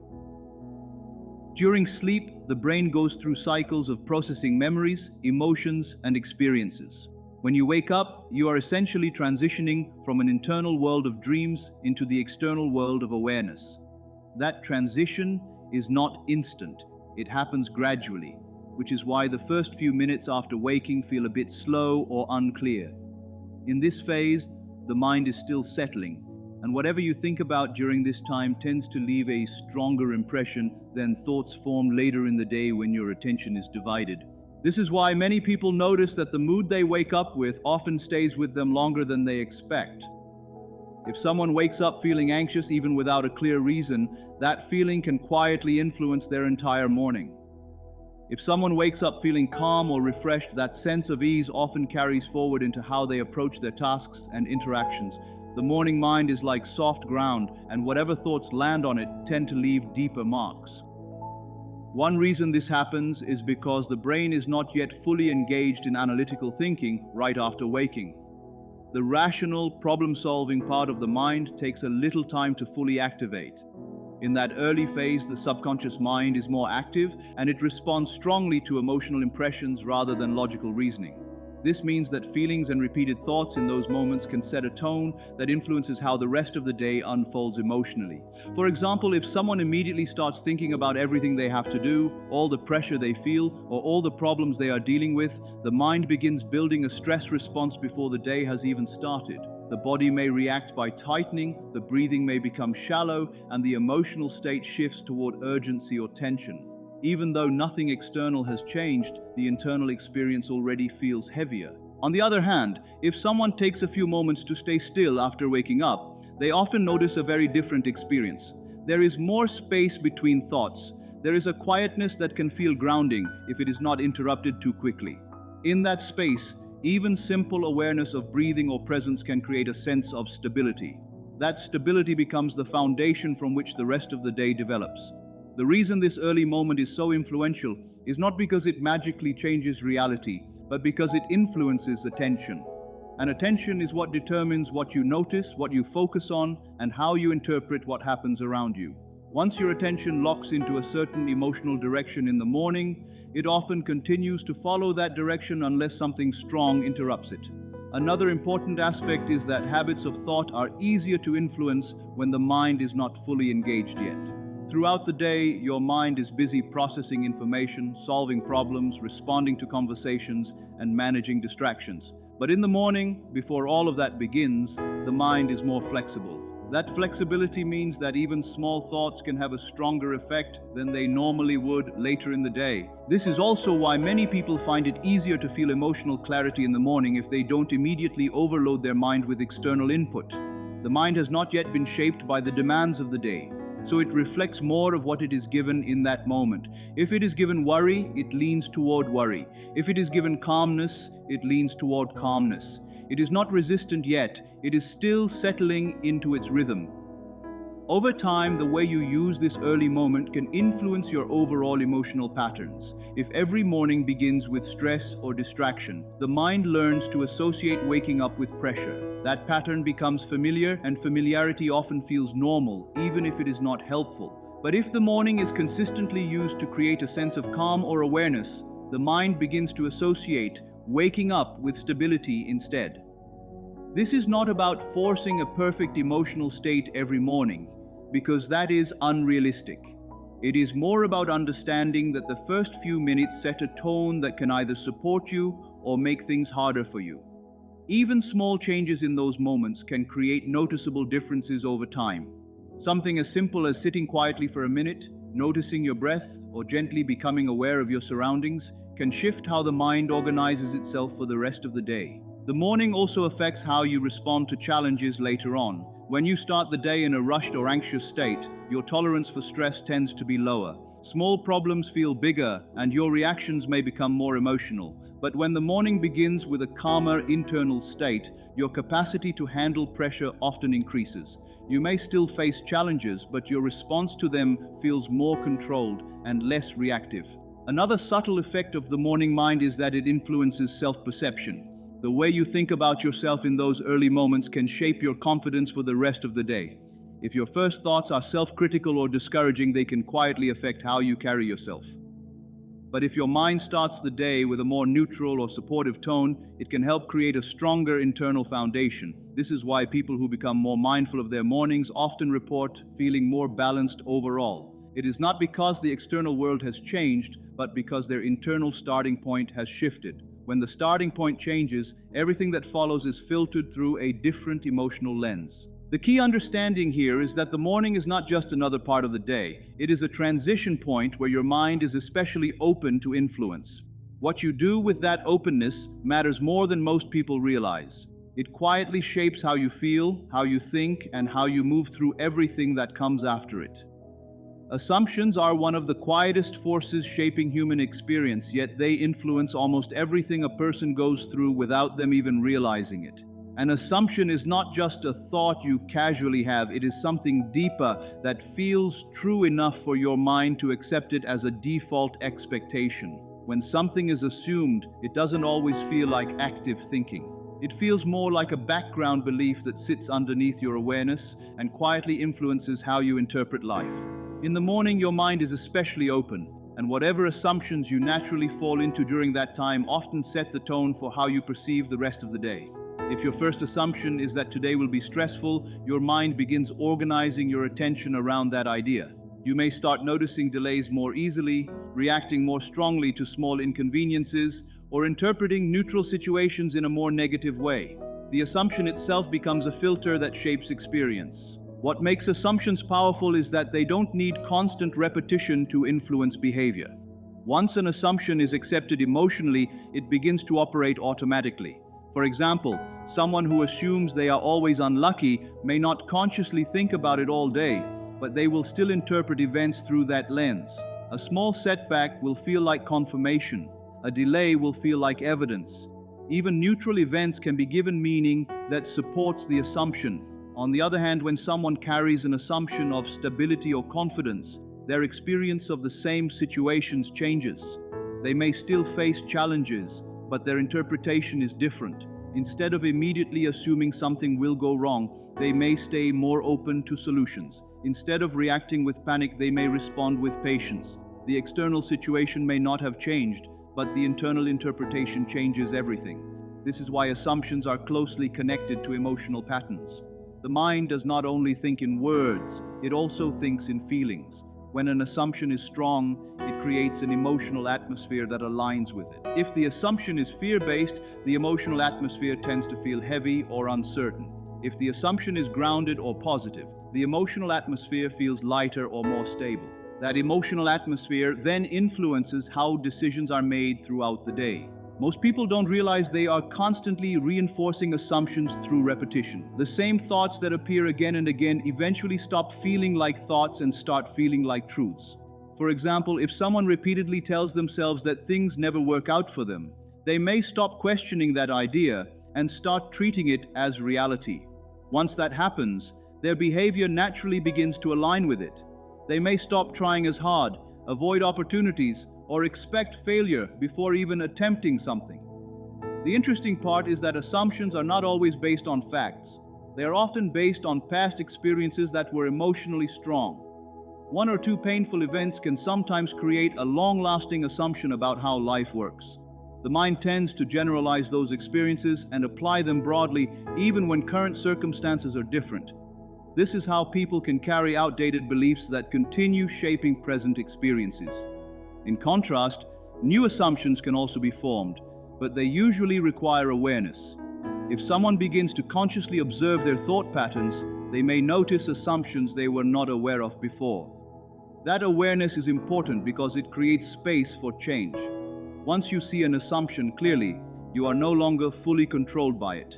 [SPEAKER 1] During sleep, the brain goes through cycles of processing memories, emotions, and experiences. When you wake up, you are essentially transitioning from an internal world of dreams into the external world of awareness. That transition is not instant. It happens gradually, which is why the first few minutes after waking feel a bit slow or unclear. In this phase, the mind is still settling, and whatever you think about during this time tends to leave a stronger impression than thoughts formed later in the day when your attention is divided. This is why many people notice that the mood they wake up with often stays with them longer than they expect. If someone wakes up feeling anxious even without a clear reason, that feeling can quietly influence their entire morning. If someone wakes up feeling calm or refreshed, that sense of ease often carries forward into how they approach their tasks and interactions. The morning mind is like soft ground, and whatever thoughts land on it tend to leave deeper marks. One reason this happens is because the brain is not yet fully engaged in analytical thinking right after waking. The rational, problem-solving part of the mind takes a little time to fully activate. In that early phase, the subconscious mind is more active, and it responds strongly to emotional impressions rather than logical reasoning. This means that feelings and repeated thoughts in those moments can set a tone that influences how the rest of the day unfolds emotionally. For example, if someone immediately starts thinking about everything they have to do, all the pressure they feel, or all the problems they are dealing with, the mind begins building a stress response before the day has even started. The body may react by tightening, the breathing may become shallow, and the emotional state shifts toward urgency or tension. Even though nothing external has changed, the internal experience already feels heavier. On the other hand, if someone takes a few moments to stay still after waking up, they often notice a very different experience. There is more space between thoughts. There is a quietness that can feel grounding if it is not interrupted too quickly. In that space, even simple awareness of breathing or presence can create a sense of stability. That stability becomes the foundation from which the rest of the day develops. The reason this early moment is so influential is not because it magically changes reality, but because it influences attention. And attention is what determines what you notice, what you focus on, and how you interpret what happens around you. Once your attention locks into a certain emotional direction in the morning, it often continues to follow that direction unless something strong interrupts it. Another important aspect is that habits of thought are easier to influence when the mind is not fully engaged yet. Throughout the day, your mind is busy processing information, solving problems, responding to conversations, and managing distractions. But in the morning, before all of that begins, the mind is more flexible. That flexibility means that even small thoughts can have a stronger effect than they normally would later in the day. This is also why many people find it easier to feel emotional clarity in the morning if they don't immediately overload their mind with external input. The mind has not yet been shaped by the demands of the day, so it reflects more of what it is given in that moment. If it is given worry, it leans toward worry. If it is given calmness, it leans toward calmness. It is not resistant yet, it is still settling into its rhythm. Over time, the way you use this early moment can influence your overall emotional patterns. If every morning begins with stress or distraction, the mind learns to associate waking up with pressure. That pattern becomes familiar, and familiarity often feels normal, even if it is not helpful. But if the morning is consistently used to create a sense of calm or awareness, the mind begins to associate waking up with stability instead. This is not about forcing a perfect emotional state every morning, because that is unrealistic. It is more about understanding that the first few minutes set a tone that can either support you or make things harder for you. Even small changes in those moments can create noticeable differences over time. Something as simple as sitting quietly for a minute, noticing your breath, or gently becoming aware of your surroundings can shift how the mind organizes itself for the rest of the day. The morning also affects how you respond to challenges later on. When you start the day in a rushed or anxious state, your tolerance for stress tends to be lower. Small problems feel bigger, and your reactions may become more emotional. But when the morning begins with a calmer internal state, your capacity to handle pressure often increases. You may still face challenges, but your response to them feels more controlled and less reactive. Another subtle effect of the morning mind is that it influences self-perception. The way you think about yourself in those early moments can shape your confidence for the rest of the day. If your first thoughts are self-critical or discouraging, they can quietly affect how you carry yourself. But if your mind starts the day with a more neutral or supportive tone, it can help create a stronger internal foundation. This is why people who become more mindful of their mornings often report feeling more balanced overall. It is not because the external world has changed, but because their internal starting point has shifted. When the starting point changes, everything that follows is filtered through a different emotional lens. The key understanding here is that the morning is not just another part of the day. It is a transition point where your mind is especially open to influence. What you do with that openness matters more than most people realize. It quietly shapes how you feel, how you think, and how you move through everything that comes after it. Assumptions are one of the quietest forces shaping human experience, yet they influence almost everything a person goes through without them even realizing it. An assumption is not just a thought you casually have, it is something deeper that feels true enough for your mind to accept it as a default expectation. When something is assumed, it doesn't always feel like active thinking. It feels more like a background belief that sits underneath your awareness and quietly influences how you interpret life. In the morning, your mind is especially open, and whatever assumptions you naturally fall into during that time often set the tone for how you perceive the rest of the day. If your first assumption is that today will be stressful, your mind begins organizing your attention around that idea. You may start noticing delays more easily, reacting more strongly to small inconveniences, or interpreting neutral situations in a more negative way. The assumption itself becomes a filter that shapes experience. What makes assumptions powerful is that they don't need constant repetition to influence behavior. Once an assumption is accepted emotionally, it begins to operate automatically. For example, someone who assumes they are always unlucky may not consciously think about it all day, but they will still interpret events through that lens. A small setback will feel like confirmation. A delay will feel like evidence. Even neutral events can be given meaning that supports the assumption. On the other hand, when someone carries an assumption of stability or confidence, their experience of the same situations changes. They may still face challenges, but their interpretation is different. Instead of immediately assuming something will go wrong, they may stay more open to solutions. Instead of reacting with panic, they may respond with patience. The external situation may not have changed, but the internal interpretation changes everything. This is why assumptions are closely connected to emotional patterns. The mind does not only think in words, it also thinks in feelings. When an assumption is strong, it creates an emotional atmosphere that aligns with it. If the assumption is fear-based, the emotional atmosphere tends to feel heavy or uncertain. If the assumption is grounded or positive, the emotional atmosphere feels lighter or more stable. That emotional atmosphere then influences how decisions are made throughout the day. Most people don't realize they are constantly reinforcing assumptions through repetition. The same thoughts that appear again and again eventually stop feeling like thoughts and start feeling like truths. For example, if someone repeatedly tells themselves that things never work out for them, they may stop questioning that idea and start treating it as reality. Once that happens, their behavior naturally begins to align with it. They may stop trying as hard, avoid opportunities, or expect failure before even attempting something. The interesting part is that assumptions are not always based on facts. They are often based on past experiences that were emotionally strong. One or two painful events can sometimes create a long-lasting assumption about how life works. The mind tends to generalize those experiences and apply them broadly even when current circumstances are different. This is how people can carry outdated beliefs that continue shaping present experiences. In contrast, new assumptions can also be formed, but they usually require awareness. If someone begins to consciously observe their thought patterns, they may notice assumptions they were not aware of before. That awareness is important because it creates space for change. Once you see an assumption clearly, you are no longer fully controlled by it.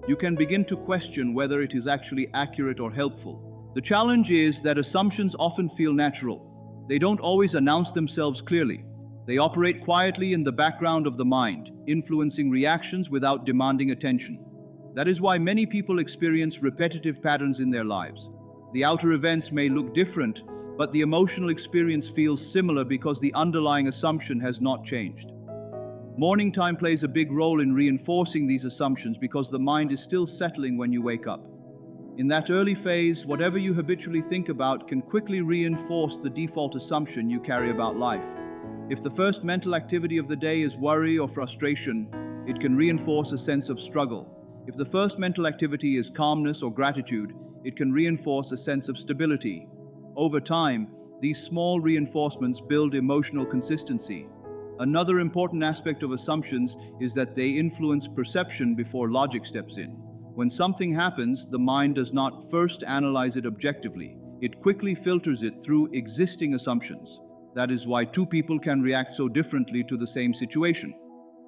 [SPEAKER 1] You can begin to question whether it is actually accurate or helpful. The challenge is that assumptions often feel natural. They don't always announce themselves clearly. They operate quietly in the background of the mind, influencing reactions without demanding attention. That is why many people experience repetitive patterns in their lives. The outer events may look different, but the emotional experience feels similar because the underlying assumption has not changed. Morning time plays a big role in reinforcing these assumptions because the mind is still settling when you wake up. In that early phase, whatever you habitually think about can quickly reinforce the default assumption you carry about life. If the first mental activity of the day is worry or frustration, it can reinforce a sense of struggle. If the first mental activity is calmness or gratitude, it can reinforce a sense of stability. Over time, these small reinforcements build emotional consistency. Another important aspect of assumptions is that they influence perception before logic steps in. When something happens, the mind does not first analyze it objectively. It quickly filters it through existing assumptions. That is why two people can react so differently to the same situation.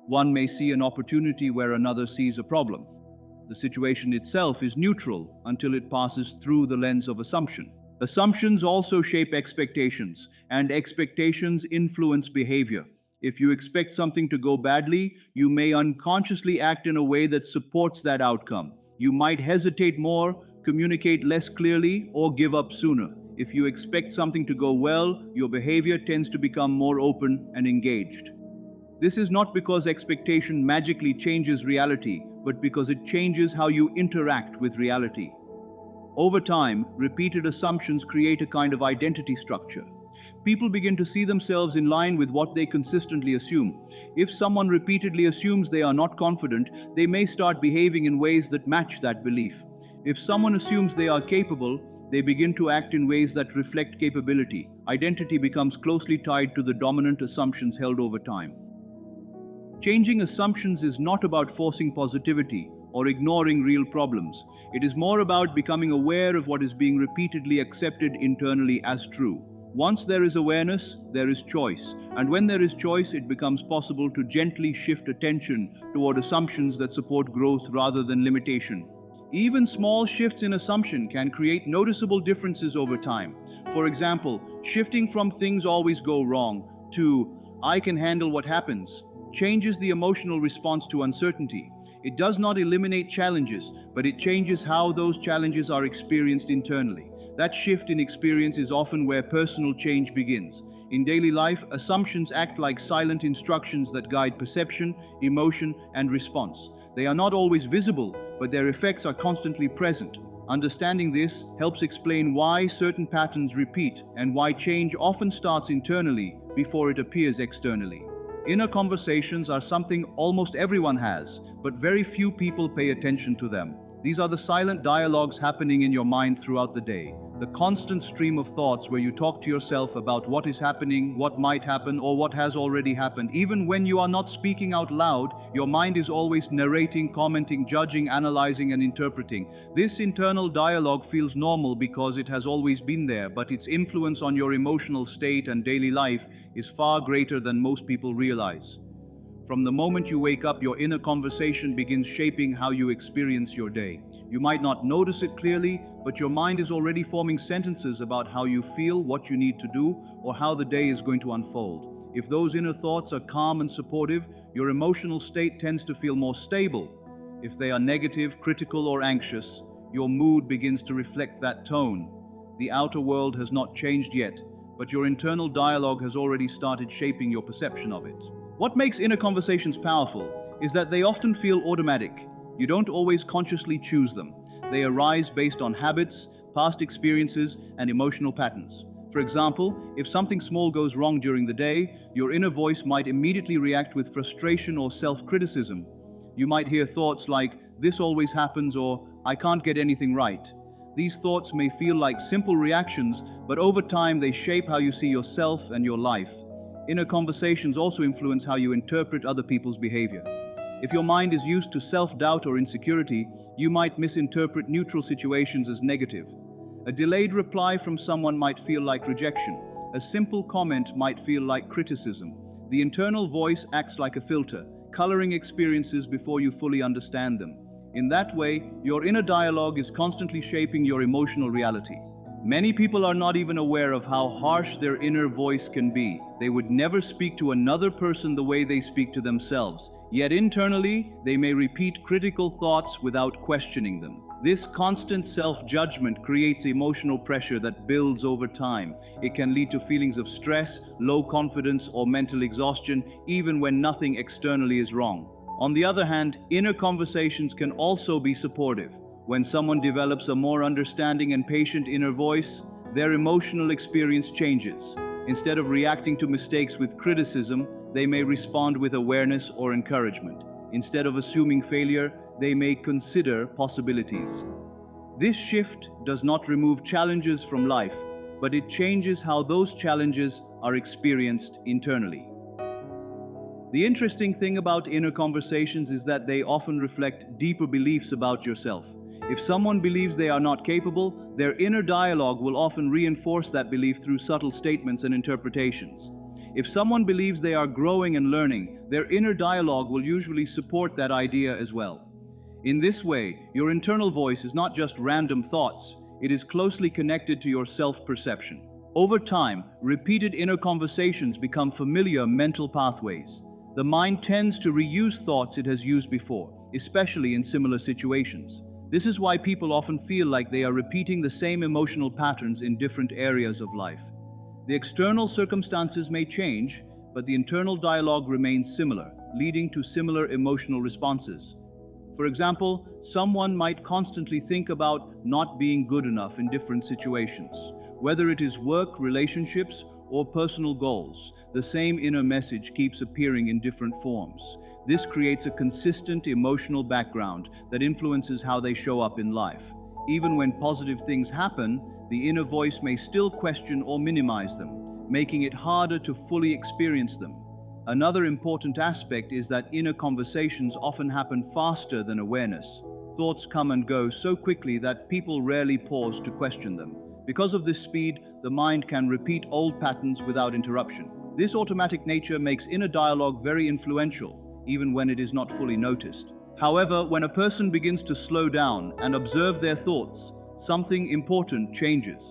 [SPEAKER 1] One may see an opportunity where another sees a problem. The situation itself is neutral until it passes through the lens of assumption. Assumptions also shape expectations, and expectations influence behavior. If you expect something to go badly, you may unconsciously act in a way that supports that outcome. You might hesitate more, communicate less clearly, or give up sooner. If you expect something to go well, your behavior tends to become more open and engaged. This is not because expectation magically changes reality, but because it changes how you interact with reality. Over time, repeated assumptions create a kind of identity structure. People begin to see themselves in line with what they consistently assume. If someone repeatedly assumes they are not confident, they may start behaving in ways that match that belief. If someone assumes they are capable, they begin to act in ways that reflect capability. Identity becomes closely tied to the dominant assumptions held over time. Changing assumptions is not about forcing positivity or ignoring real problems. It is more about becoming aware of what is being repeatedly accepted internally as true. Once there is awareness, there is choice. And when there is choice, it becomes possible to gently shift attention toward assumptions that support growth rather than limitation. Even small shifts in assumption can create noticeable differences over time. For example, shifting from "things always go wrong" to "I can handle what happens" changes the emotional response to uncertainty. It does not eliminate challenges, but it changes how those challenges are experienced internally. That shift in experience is often where personal change begins. In daily life, assumptions act like silent instructions that guide perception, emotion, and response. They are not always visible, but their effects are constantly present. Understanding this helps explain why certain patterns repeat and why change often starts internally before it appears externally. Inner conversations are something almost everyone has, but very few people pay attention to them. These are the silent dialogues happening in your mind throughout the day. The constant stream of thoughts where you talk to yourself about what is happening, what might happen, or what has already happened. Even when you are not speaking out loud, your mind is always narrating, commenting, judging, analyzing, and interpreting. This internal dialogue feels normal because it has always been there, but its influence on your emotional state and daily life is far greater than most people realize. From the moment you wake up, your inner conversation begins shaping how you experience your day. You might not notice it clearly, but your mind is already forming sentences about how you feel, what you need to do, or how the day is going to unfold. If those inner thoughts are calm and supportive, your emotional state tends to feel more stable. If they are negative, critical, or anxious, your mood begins to reflect that tone. The outer world has not changed yet, but your internal dialogue has already started shaping your perception of it. What makes inner conversations powerful is that they often feel automatic. You don't always consciously choose them. They arise based on habits, past experiences, and emotional patterns. For example, if something small goes wrong during the day, your inner voice might immediately react with frustration or self-criticism. You might hear thoughts like, "This always happens," or "I can't get anything right." These thoughts may feel like simple reactions, but over time they shape how you see yourself and your life. Inner conversations also influence how you interpret other people's behavior. If your mind is used to self-doubt or insecurity, you might misinterpret neutral situations as negative. A delayed reply from someone might feel like rejection. A simple comment might feel like criticism. The internal voice acts like a filter, coloring experiences before you fully understand them. In that way, your inner dialogue is constantly shaping your emotional reality. Many people are not even aware of how harsh their inner voice can be. They would never speak to another person the way they speak to themselves. Yet internally, they may repeat critical thoughts without questioning them. This constant self-judgment creates emotional pressure that builds over time. It can lead to feelings of stress, low confidence, or mental exhaustion, even when nothing externally is wrong. On the other hand, inner conversations can also be supportive. When someone develops a more understanding and patient inner voice, their emotional experience changes. Instead of reacting to mistakes with criticism, they may respond with awareness or encouragement. Instead of assuming failure, they may consider possibilities. This shift does not remove challenges from life, but it changes how those challenges are experienced internally. The interesting thing about inner conversations is that they often reflect deeper beliefs about yourself. If someone believes they are not capable, their inner dialogue will often reinforce that belief through subtle statements and interpretations. If someone believes they are growing and learning, their inner dialogue will usually support that idea as well. In this way, your internal voice is not just random thoughts, it is closely connected to your self-perception. Over time, repeated inner conversations become familiar mental pathways. The mind tends to reuse thoughts it has used before, especially in similar situations. This is why people often feel like they are repeating the same emotional patterns in different areas of life. The external circumstances may change, but the internal dialogue remains similar, leading to similar emotional responses. For example, someone might constantly think about not being good enough in different situations. Whether it is work, relationships, or personal goals, the same inner message keeps appearing in different forms. This creates a consistent emotional background that influences how they show up in life. Even when positive things happen, the inner voice may still question or minimize them, making it harder to fully experience them. Another important aspect is that inner conversations often happen faster than awareness. Thoughts come and go so quickly that people rarely pause to question them. Because of this speed, the mind can repeat old patterns without interruption. This automatic nature makes inner dialogue very influential, even when it is not fully noticed. However, when a person begins to slow down and observe their thoughts, something important changes.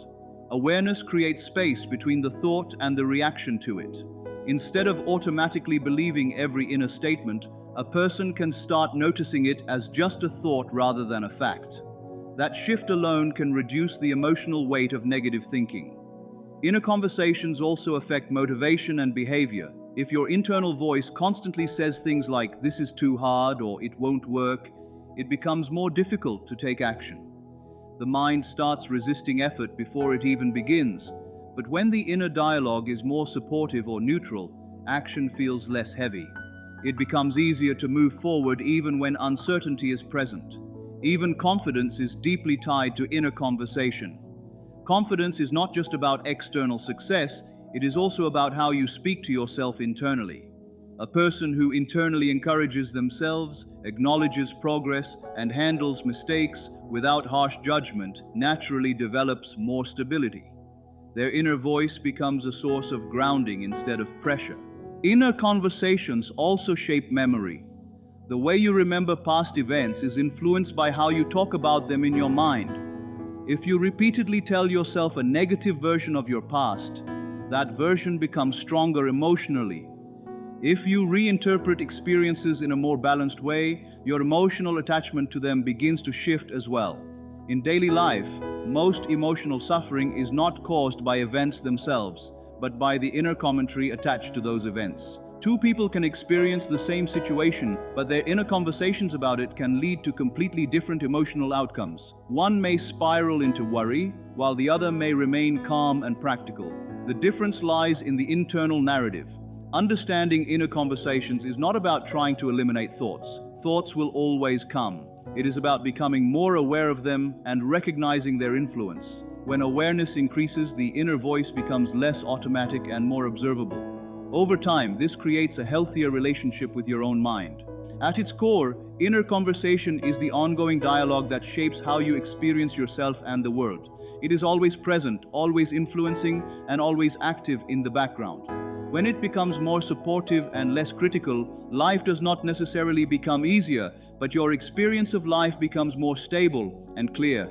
[SPEAKER 1] Awareness creates space between the thought and the reaction to it. Instead of automatically believing every inner statement, a person can start noticing it as just a thought rather than a fact. That shift alone can reduce the emotional weight of negative thinking. Inner conversations also affect motivation and behavior. If your internal voice constantly says things like, "This is too hard," or "It won't work," it becomes more difficult to take action. The mind starts resisting effort before it even begins. But when the inner dialogue is more supportive or neutral, action feels less heavy. It becomes easier to move forward even when uncertainty is present. Even confidence is deeply tied to inner conversation. Confidence is not just about external success, it is also about how you speak to yourself internally. A person who internally encourages themselves, acknowledges progress, and handles mistakes without harsh judgment naturally develops more stability. Their inner voice becomes a source of grounding instead of pressure. Inner conversations also shape memory. The way you remember past events is influenced by how you talk about them in your mind. If you repeatedly tell yourself a negative version of your past, that version becomes stronger emotionally. If you reinterpret experiences in a more balanced way, your emotional attachment to them begins to shift as well. In daily life, most emotional suffering is not caused by events themselves, but by the inner commentary attached to those events. Two people can experience the same situation, but their inner conversations about it can lead to completely different emotional outcomes. One may spiral into worry, while the other may remain calm and practical. The difference lies in the internal narrative. Understanding inner conversations is not about trying to eliminate thoughts. Thoughts will always come. It is about becoming more aware of them and recognizing their influence. When awareness increases, the inner voice becomes less automatic and more observable. Over time, this creates a healthier relationship with your own mind. At its core, inner conversation is the ongoing dialogue that shapes how you experience yourself and the world. It is always present, always influencing, and always active in the background. When it becomes more supportive and less critical, life does not necessarily become easier, but your experience of life becomes more stable and clear.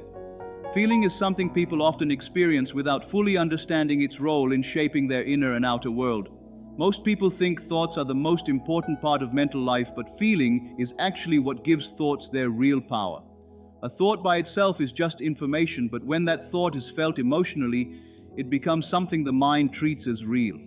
[SPEAKER 1] Feeling is something people often experience without fully understanding its role in shaping their inner and outer world. Most people think thoughts are the most important part of mental life, but feeling is actually what gives thoughts their real power. A thought by itself is just information, but when that thought is felt emotionally, it becomes something the mind treats as real.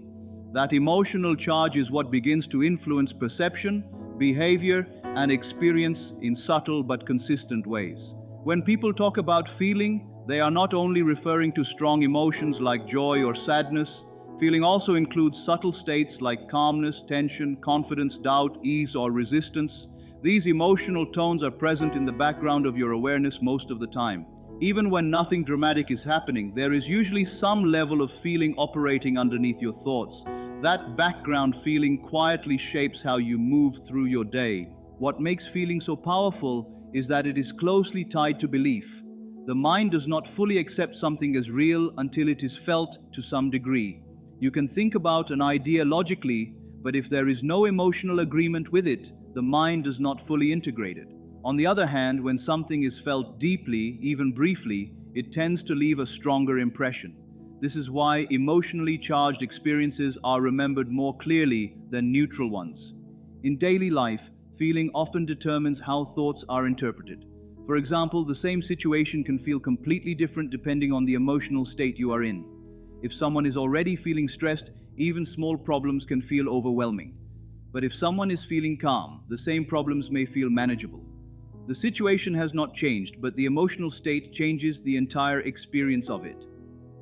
[SPEAKER 1] That emotional charge is what begins to influence perception, behavior, and experience in subtle but consistent ways. When people talk about feeling, they are not only referring to strong emotions like joy or sadness. Feeling also includes subtle states like calmness, tension, confidence, doubt, ease, or resistance. These emotional tones are present in the background of your awareness most of the time. Even when nothing dramatic is happening, there is usually some level of feeling operating underneath your thoughts. That background feeling quietly shapes how you move through your day. What makes feeling so powerful is that it is closely tied to belief. The mind does not fully accept something as real until it is felt to some degree. You can think about an idea logically, but if there is no emotional agreement with it, the mind does not fully integrate it. On the other hand, when something is felt deeply, even briefly, it tends to leave a stronger impression. This is why emotionally charged experiences are remembered more clearly than neutral ones. In daily life, feeling often determines how thoughts are interpreted. For example, the same situation can feel completely different depending on the emotional state you are in. If someone is already feeling stressed, even small problems can feel overwhelming. But if someone is feeling calm, the same problems may feel manageable. The situation has not changed, but the emotional state changes the entire experience of it.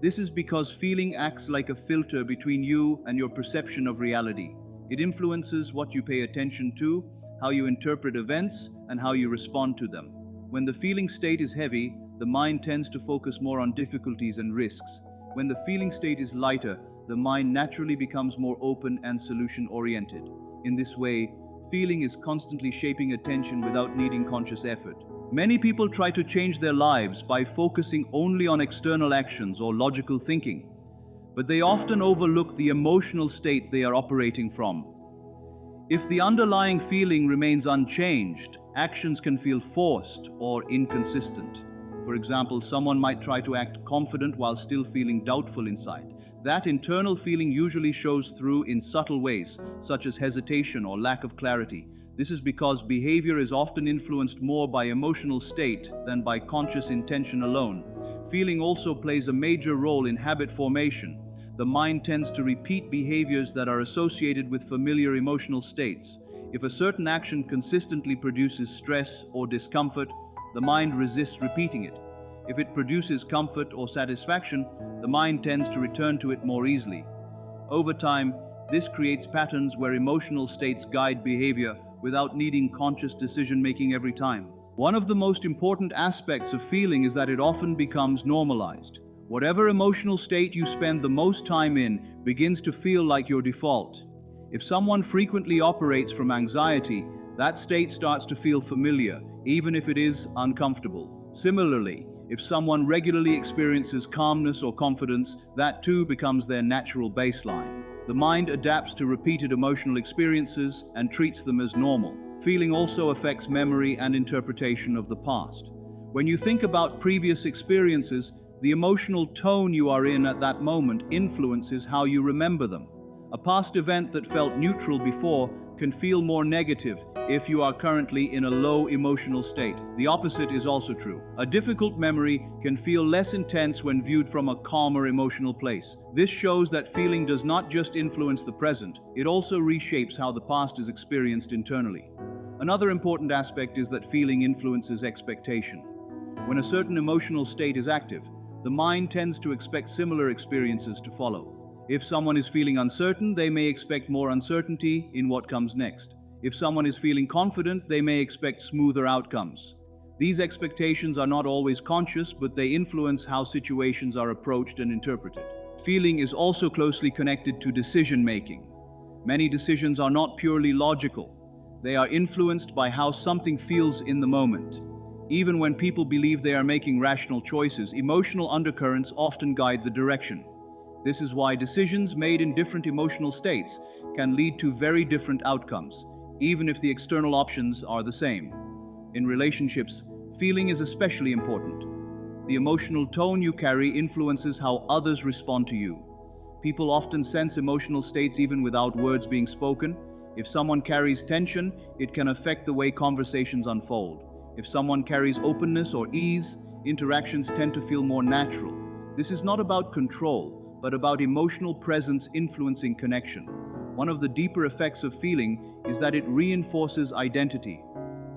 [SPEAKER 1] This is because feeling acts like a filter between you and your perception of reality. It influences what you pay attention to, how you interpret events, and how you respond to them. When the feeling state is heavy, the mind tends to focus more on difficulties and risks. When the feeling state is lighter, the mind naturally becomes more open and solution-oriented. In this way, feeling is constantly shaping attention without needing conscious effort. Many people try to change their lives by focusing only on external actions or logical thinking, but they often overlook the emotional state they are operating from. If the underlying feeling remains unchanged, actions can feel forced or inconsistent. For example, someone might try to act confident while still feeling doubtful inside. That internal feeling usually shows through in subtle ways, such as hesitation or lack of clarity. This is because behavior is often influenced more by emotional state than by conscious intention alone. Feeling also plays a major role in habit formation. The mind tends to repeat behaviors that are associated with familiar emotional states. If a certain action consistently produces stress or discomfort, the mind resists repeating it. If it produces comfort or satisfaction, the mind tends to return to it more easily. Over time, this creates patterns where emotional states guide behavior without needing conscious decision-making every time. One of the most important aspects of feeling is that it often becomes normalized. Whatever emotional state you spend the most time in begins to feel like your default. If someone frequently operates from anxiety, that state starts to feel familiar, even if it is uncomfortable. Similarly, if someone regularly experiences calmness or confidence, that too becomes their natural baseline. The mind adapts to repeated emotional experiences and treats them as normal. Feeling also affects memory and interpretation of the past. When you think about previous experiences, the emotional tone you are in at that moment influences how you remember them. A past event that felt neutral before can feel more negative if you are currently in a low emotional state. The opposite is also true. A difficult memory can feel less intense when viewed from a calmer emotional place. This shows that feeling does not just influence the present, it also reshapes how the past is experienced internally. Another important aspect is that feeling influences expectation. When a certain emotional state is active, the mind tends to expect similar experiences to follow. If someone is feeling uncertain, they may expect more uncertainty in what comes next. If someone is feeling confident, they may expect smoother outcomes. These expectations are not always conscious, but they influence how situations are approached and interpreted. Feeling is also closely connected to decision making. Many decisions are not purely logical. They are influenced by how something feels in the moment. Even when people believe they are making rational choices, emotional undercurrents often guide the direction. This is why decisions made in different emotional states can lead to very different outcomes, even if the external options are the same. In relationships, feeling is especially important. The emotional tone you carry influences how others respond to you. People often sense emotional states even without words being spoken. If someone carries tension, it can affect the way conversations unfold. If someone carries openness or ease, interactions tend to feel more natural. This is not about control, but about emotional presence influencing connection. One of the deeper effects of feeling is that it reinforces identity.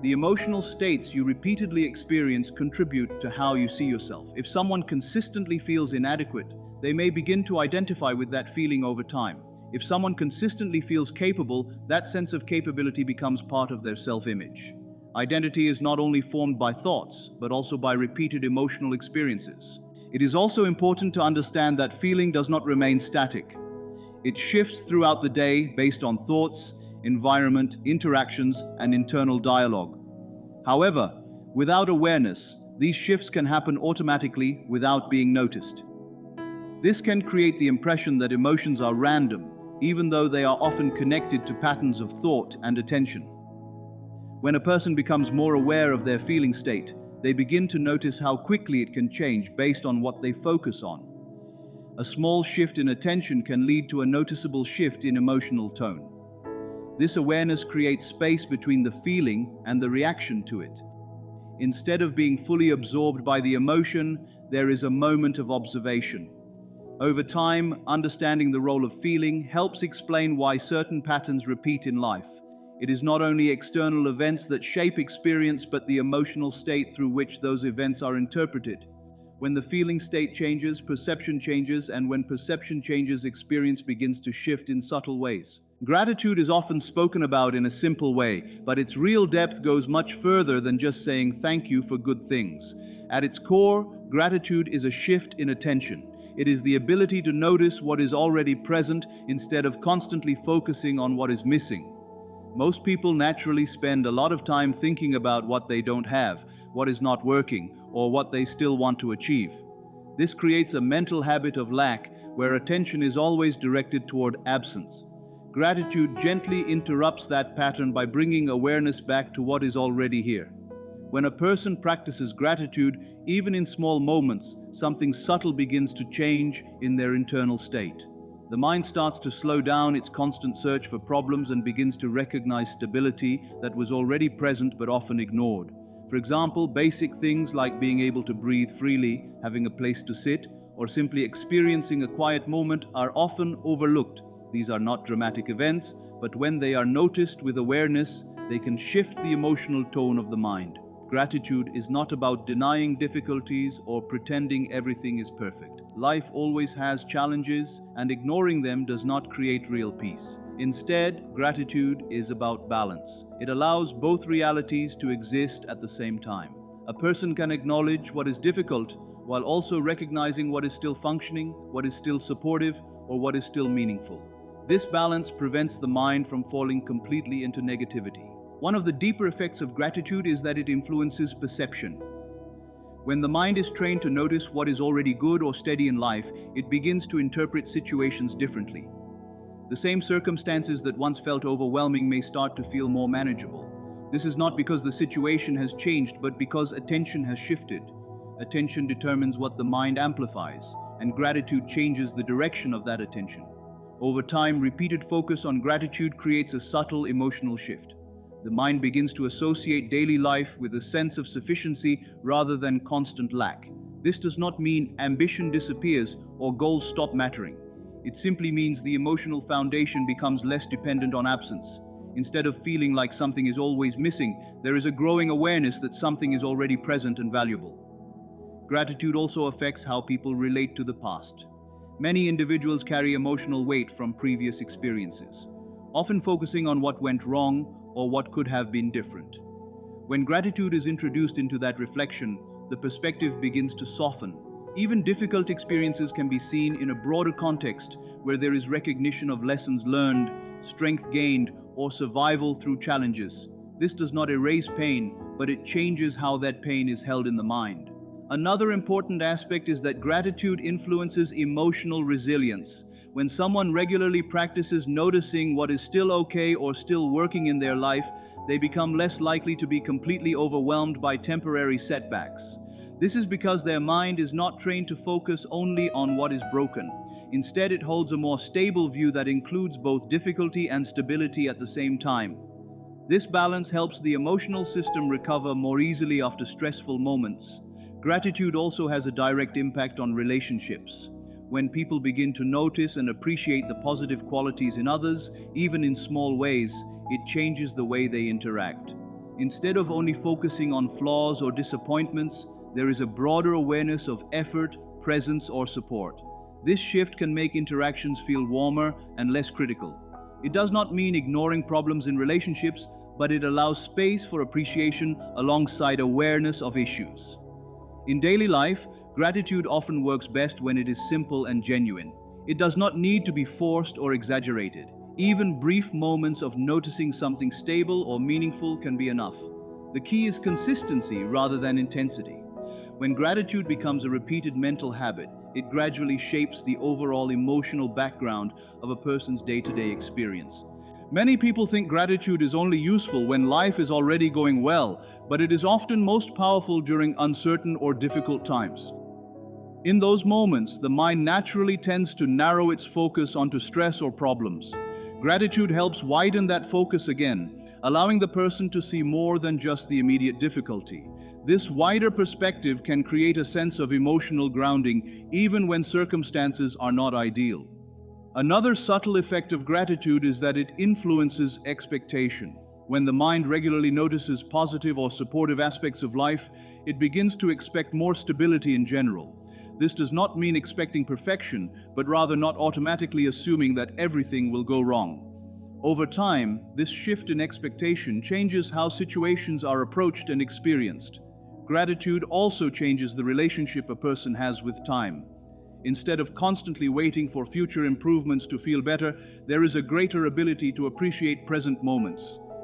[SPEAKER 1] The emotional states you repeatedly experience contribute to how you see yourself. If someone consistently feels inadequate, they may begin to identify with that feeling over time. If someone consistently feels capable, that sense of capability becomes part of their self-image. Identity is not only formed by thoughts, but also by repeated emotional experiences. It is also important to understand that feeling does not remain static. It shifts throughout the day based on thoughts, environment, interactions, and internal dialogue. However, without awareness, these shifts can happen automatically without being noticed. This can create the impression that emotions are random, even though they are often connected to patterns of thought and attention. When a person becomes more aware of their feeling state, they begin to notice how quickly it can change based on what they focus on. A small shift in attention can lead to a noticeable shift in emotional tone. This awareness creates space between the feeling and the reaction to it. Instead of being fully absorbed by the emotion, there is a moment of observation. Over time, understanding the role of feeling helps explain why certain patterns repeat in life. It is not only external events that shape experience, but the emotional state through which those events are interpreted. When the feeling state changes, perception changes, and when perception changes, experience begins to shift in subtle ways. Gratitude is often spoken about in a simple way, but its real depth goes much further than just saying thank you for good things. At its core, gratitude is a shift in attention. It is the ability to notice what is already present instead of constantly focusing on what is missing. Most people naturally spend a lot of time thinking about what they don't have, what is not working, or what they still want to achieve. This creates a mental habit of lack where attention is always directed toward absence. Gratitude gently interrupts that pattern by bringing awareness back to what is already here. When a person practices gratitude, even in small moments, something subtle begins to change in their internal state. The mind starts to slow down its constant search for problems and begins to recognize stability that was already present but often ignored. For example, basic things like being able to breathe freely, having a place to sit, or simply experiencing a quiet moment are often overlooked. These are not dramatic events, but when they are noticed with awareness, they can shift the emotional tone of the mind. Gratitude is not about denying difficulties or pretending everything is perfect. Life always has challenges, and ignoring them does not create real peace. Instead, gratitude is about balance. It allows both realities to exist at the same time. A person can acknowledge what is difficult while also recognizing what is still functioning, what is still supportive, or what is still meaningful. This balance prevents the mind from falling completely into negativity. One of the deeper effects of gratitude is that it influences perception. When the mind is trained to notice what is already good or steady in life, it begins to interpret situations differently. The same circumstances that once felt overwhelming may start to feel more manageable. This is not because the situation has changed, but because attention has shifted. Attention determines what the mind amplifies, and gratitude changes the direction of that attention. Over time, repeated focus on gratitude creates a subtle emotional shift. The mind begins to associate daily life with a sense of sufficiency rather than constant lack. This does not mean ambition disappears or goals stop mattering. It simply means the emotional foundation becomes less dependent on absence. Instead of feeling like something is always missing, there is a growing awareness that something is already present and valuable. Gratitude also affects how people relate to the past. Many individuals carry emotional weight from previous experiences, often focusing on what went wrong or what could have been different. When gratitude is introduced into that reflection, the perspective begins to soften. Even difficult experiences can be seen in a broader context where there is recognition of lessons learned, strength gained, or survival through challenges. This does not erase pain, but it changes how that pain is held in the mind. Another important aspect is that gratitude influences emotional resilience. When someone regularly practices noticing what is still okay or still working in their life, they become less likely to be completely overwhelmed by temporary setbacks. This is because their mind is not trained to focus only on what is broken. Instead, it holds a more stable view that includes both difficulty and stability at the same time. This balance helps the emotional system recover more easily after stressful moments. Gratitude also has a direct impact on relationships. When people begin to notice and appreciate the positive qualities in others, even in small ways, it changes the way they interact. Instead of only focusing on flaws or disappointments, there is a broader awareness of effort, presence, or support. This shift can make interactions feel warmer and less critical. It does not mean ignoring problems in relationships, but it allows space for appreciation alongside awareness of issues. In daily life, gratitude often works best when it is simple and genuine. It does not need to be forced or exaggerated. Even brief moments of noticing something stable or meaningful can be enough. The key is consistency rather than intensity. When gratitude becomes a repeated mental habit, it gradually shapes the overall emotional background of a person's day-to-day experience. Many people think gratitude is only useful when life is already going well, but it is often most powerful during uncertain or difficult times. In those moments, the mind naturally tends to narrow its focus onto stress or problems. Gratitude helps widen that focus again, allowing the person to see more than just the immediate difficulty. This wider perspective can create a sense of emotional grounding even when circumstances are not ideal. Another subtle effect of gratitude is that it influences expectation. When the mind regularly notices positive or supportive aspects of life, it begins to expect more stability in general. This does not mean expecting perfection, but rather not automatically assuming that everything will go wrong. Over time, this shift in expectation changes how situations are approached and experienced. Gratitude also changes the relationship a person has with time. Instead of constantly waiting for future improvements to feel better, there is a greater ability to appreciate present moments.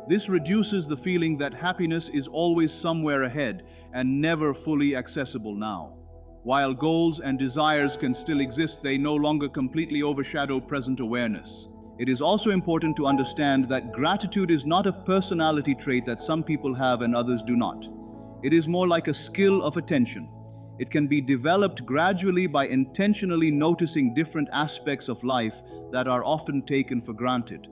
[SPEAKER 1] This reduces the feeling that happiness is always somewhere ahead and never fully accessible now. While goals and desires can still exist, they no longer completely overshadow present awareness. It is also important to understand that gratitude is not a personality trait that some people have and others do not. It is more like a skill of attention. It can be developed gradually by intentionally noticing different aspects of life that are often taken for granted.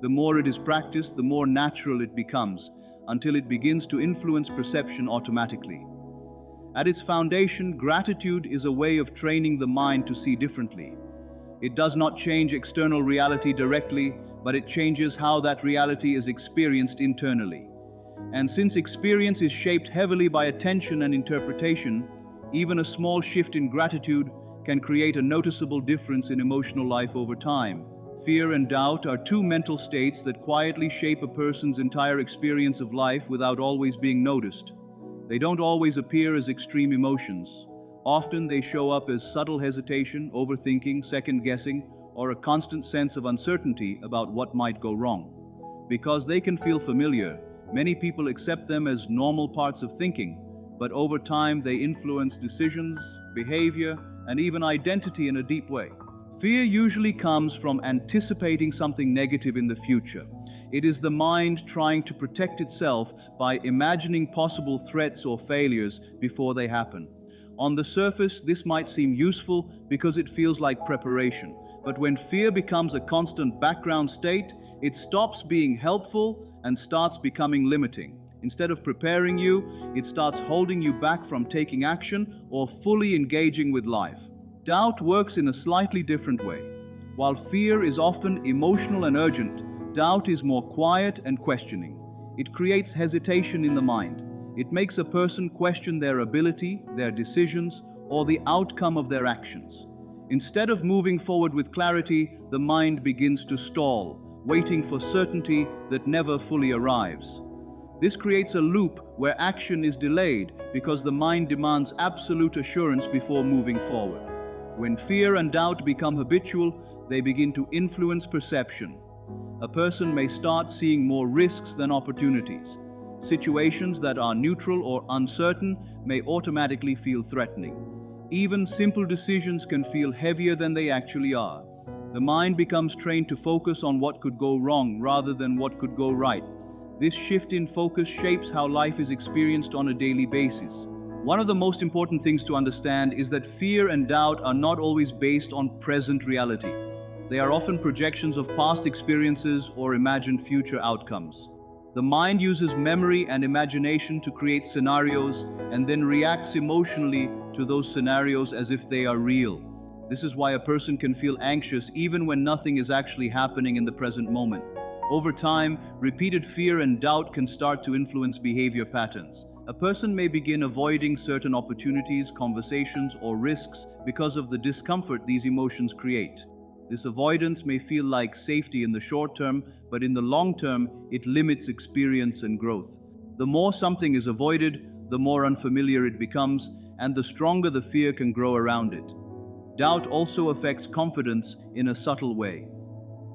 [SPEAKER 1] The more it is practiced, the more natural it becomes, until it begins to influence perception automatically. At its foundation, gratitude is a way of training the mind to see differently. It does not change external reality directly, but it changes how that reality is experienced internally. And since experience is shaped heavily by attention and interpretation, even a small shift in gratitude can create a noticeable difference in emotional life over time. Fear and doubt are two mental states that quietly shape a person's entire experience of life without always being noticed. They don't always appear as extreme emotions. Often they show up as subtle hesitation, overthinking, second-guessing, or a constant sense of uncertainty about what might go wrong. Because they can feel familiar, many people accept them as normal parts of thinking, but over time they influence decisions, behavior, and even identity in a deep way. Fear usually comes from anticipating something negative in the future. It is the mind trying to protect itself by imagining possible threats or failures before they happen. On the surface, this might seem useful because it feels like preparation, But when fear becomes a constant background state, it stops being helpful and starts becoming limiting. Instead of preparing you, it starts holding you back from taking action or fully engaging with life. Doubt works in a slightly different way. While fear is often emotional and urgent, doubt is more quiet and questioning. It creates hesitation in the mind. It makes a person question their ability, their decisions, or the outcome of their actions. Instead of moving forward with clarity, the mind begins to stall, waiting for certainty that never fully arrives. This creates a loop where action is delayed because the mind demands absolute assurance before moving forward. When fear and doubt become habitual, they begin to influence perception. A person may start seeing more risks than opportunities. Situations that are neutral or uncertain may automatically feel threatening. Even simple decisions can feel heavier than they actually are. The mind becomes trained to focus on what could go wrong rather than what could go right. This shift in focus shapes how life is experienced on a daily basis. One of the most important things to understand is that fear and doubt are not always based on present reality. They are often projections of past experiences or imagined future outcomes. The mind uses memory and imagination to create scenarios and then reacts emotionally to those scenarios as if they are real. This is why a person can feel anxious even when nothing is actually happening in the present moment. Over time, repeated fear and doubt can start to influence behavior patterns. A person may begin avoiding certain opportunities, conversations, or risks because of the discomfort these emotions create. This avoidance may feel like safety in the short term, but in the long term, it limits experience and growth. The more something is avoided, the more unfamiliar it becomes, and the stronger the fear can grow around it. Doubt also affects confidence in a subtle way.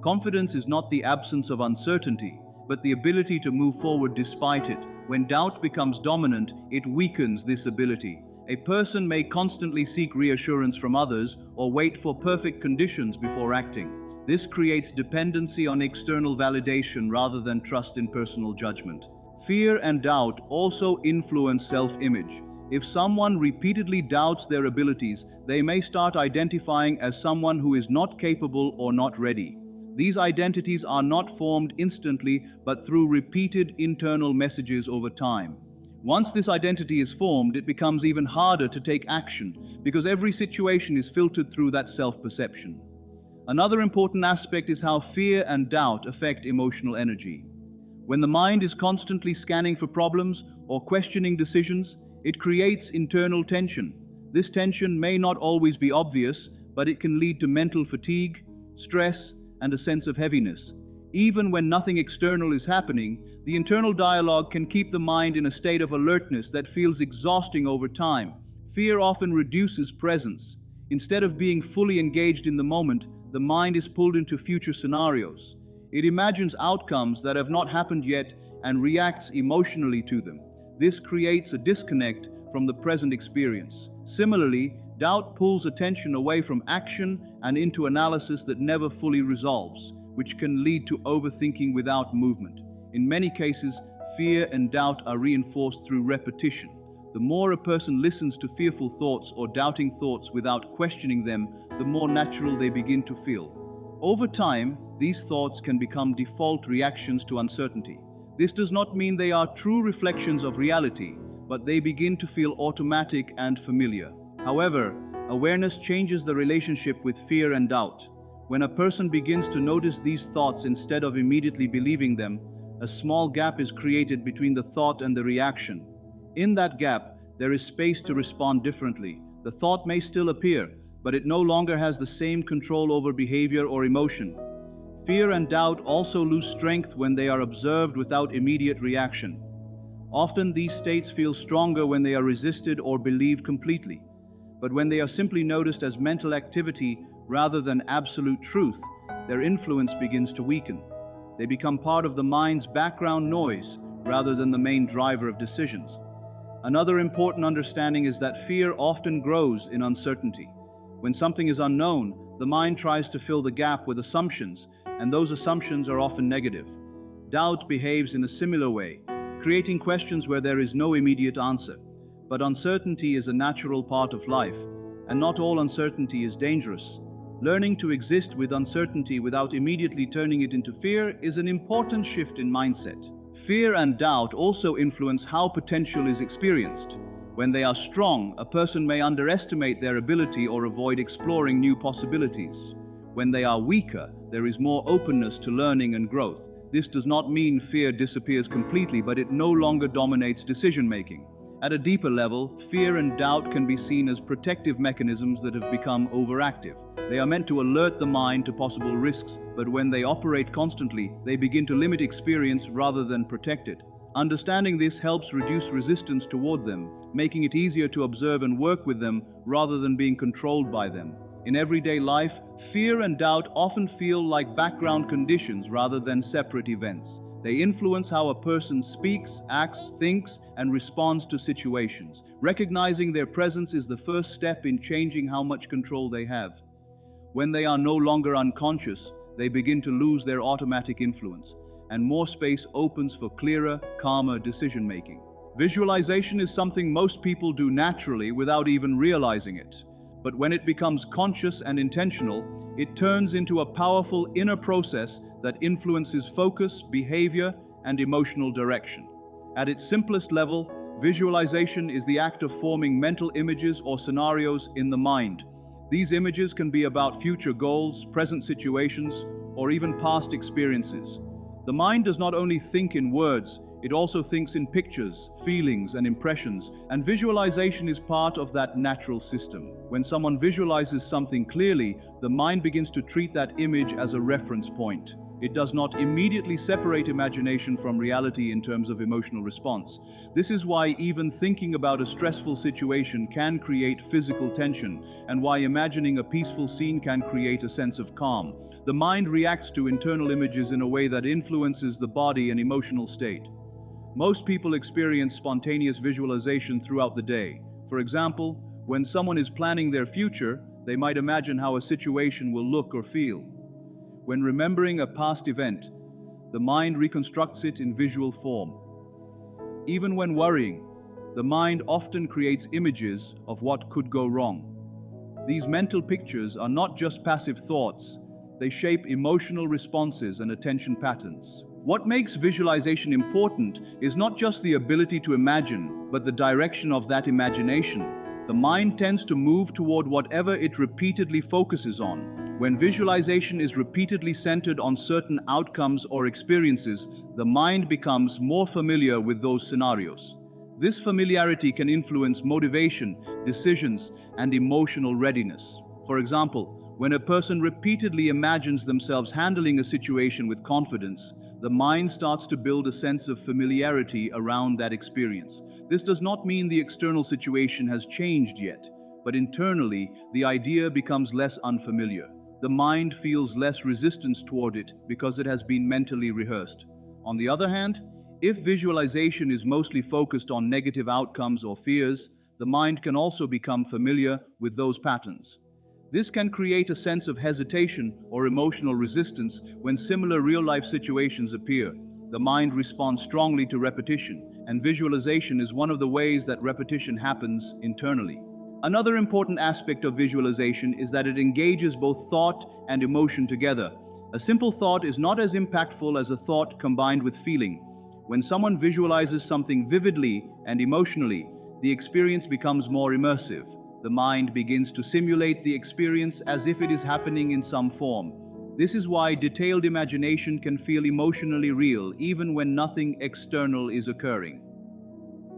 [SPEAKER 1] Confidence is not the absence of uncertainty, but the ability to move forward despite it. When doubt becomes dominant, it weakens this ability. A person may constantly seek reassurance from others or wait for perfect conditions before acting. This creates dependency on external validation rather than trust in personal judgment. Fear and doubt also influence self-image. If someone repeatedly doubts their abilities, they may start identifying as someone who is not capable or not ready. These identities are not formed instantly, but through repeated internal messages over time. Once this identity is formed, it becomes even harder to take action because every situation is filtered through that self-perception. Another important aspect is how fear and doubt affect emotional energy. When the mind is constantly scanning for problems or questioning decisions, it creates internal tension. This tension may not always be obvious, but it can lead to mental fatigue, stress, and a sense of heaviness. Even when nothing external is happening, the internal dialogue can keep the mind in a state of alertness that feels exhausting over time. Fear often reduces presence. Instead of being fully engaged in the moment, the mind is pulled into future scenarios. It imagines outcomes that have not happened yet and reacts emotionally to them. This creates a disconnect from the present experience. Similarly, doubt pulls attention away from action and into analysis that never fully resolves, which can lead to overthinking without movement. In many cases, fear and doubt are reinforced through repetition. The more a person listens to fearful thoughts or doubting thoughts without questioning them, the more natural they begin to feel. Over time, these thoughts can become default reactions to uncertainty. This does not mean they are true reflections of reality, but they begin to feel automatic and familiar. However, awareness changes the relationship with fear and doubt. When a person begins to notice these thoughts instead of immediately believing them, a small gap is created between the thought and the reaction. In that gap, there is space to respond differently. The thought may still appear, but it no longer has the same control over behavior or emotion. Fear and doubt also lose strength when they are observed without immediate reaction. Often these states feel stronger when they are resisted or believed completely. But when they are simply noticed as mental activity rather than absolute truth, their influence begins to weaken. They become part of the mind's background noise rather than the main driver of decisions. Another important understanding is that fear often grows in uncertainty. When something is unknown, the mind tries to fill the gap with assumptions, and those assumptions are often negative. Doubt behaves in a similar way, creating questions where there is no immediate answer. But uncertainty is a natural part of life, and not all uncertainty is dangerous. Learning to exist with uncertainty without immediately turning it into fear is an important shift in mindset. Fear and doubt also influence how potential is experienced. When they are strong, a person may underestimate their ability or avoid exploring new possibilities. When they are weaker, there is more openness to learning and growth. This does not mean fear disappears completely, but it no longer dominates decision-making. At a deeper level, fear and doubt can be seen as protective mechanisms that have become overactive. They are meant to alert the mind to possible risks, but when they operate constantly, they begin to limit experience rather than protect it. Understanding this helps reduce resistance toward them, making it easier to observe and work with them rather than being controlled by them. In everyday life, fear and doubt often feel like background conditions rather than separate events. They influence how a person speaks, acts, thinks, and responds to situations. Recognizing their presence is the first step in changing how much control they have. When they are no longer unconscious, they begin to lose their automatic influence, and more space opens for clearer, calmer decision-making. Visualization is something most people do naturally without even realizing it. But when it becomes conscious and intentional, it turns into a powerful inner process that influences focus, behavior, and emotional direction. At its simplest level, visualization is the act of forming mental images or scenarios in the mind. These images can be about future goals, present situations, or even past experiences. The mind does not only think in words, it also thinks in pictures, feelings, and impressions, and visualization is part of that natural system. When someone visualizes something clearly, the mind begins to treat that image as a reference point. It does not immediately separate imagination from reality in terms of emotional response. This is why even thinking about a stressful situation can create physical tension, and why imagining a peaceful scene can create a sense of calm. The mind reacts to internal images in a way that influences the body and emotional state. Most people experience spontaneous visualization throughout the day. For example, when someone is planning their future, they might imagine how a situation will look or feel. When remembering a past event, the mind reconstructs it in visual form. Even when worrying, the mind often creates images of what could go wrong. These mental pictures are not just passive thoughts, they shape emotional responses and attention patterns. What makes visualization important is not just the ability to imagine, but the direction of that imagination. The mind tends to move toward whatever it repeatedly focuses on. When visualization is repeatedly centered on certain outcomes or experiences, the mind becomes more familiar with those scenarios. This familiarity can influence motivation, decisions, and emotional readiness. For example, when a person repeatedly imagines themselves handling a situation with confidence, the mind starts to build a sense of familiarity around that experience. This does not mean the external situation has changed yet, but internally, the idea becomes less unfamiliar. The mind feels less resistance toward it because it has been mentally rehearsed. On the other hand, if visualization is mostly focused on negative outcomes or fears, the mind can also become familiar with those patterns. This can create a sense of hesitation or emotional resistance when similar real-life situations appear. The mind responds strongly to repetition, and visualization is one of the ways that repetition happens internally. Another important aspect of visualization is that it engages both thought and emotion together. A simple thought is not as impactful as a thought combined with feeling. When someone visualizes something vividly and emotionally, the experience becomes more immersive. The mind begins to simulate the experience as if it is happening in some form. This is why detailed imagination can feel emotionally real even when nothing external is occurring.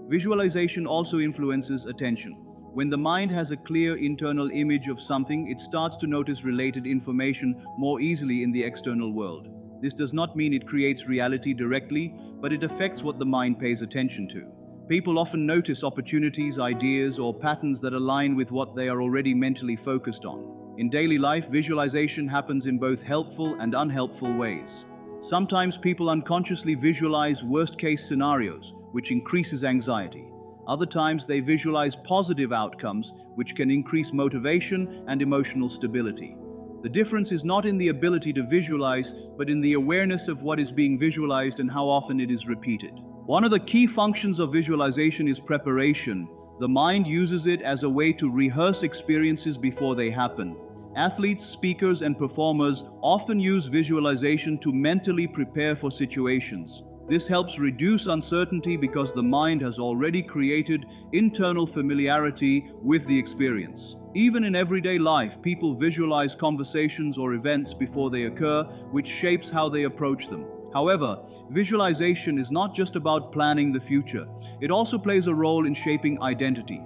[SPEAKER 1] Visualization also influences attention. When the mind has a clear internal image of something, it starts to notice related information more easily in the external world. This does not mean it creates reality directly, but it affects what the mind pays attention to. People often notice opportunities, ideas, or patterns that align with what they are already mentally focused on. In daily life, visualization happens in both helpful and unhelpful ways. Sometimes people unconsciously visualize worst-case scenarios, which increases anxiety. Other times they visualize positive outcomes, which can increase motivation and emotional stability. The difference is not in the ability to visualize, but in the awareness of what is being visualized and how often it is repeated. One of the key functions of visualization is preparation. The mind uses it as a way to rehearse experiences before they happen. Athletes, speakers, and performers often use visualization to mentally prepare for situations. This helps reduce uncertainty because the mind has already created internal familiarity with the experience. Even in everyday life, people visualize conversations or events before they occur, which shapes how they approach them. However, visualization is not just about planning the future. It also plays a role in shaping identity.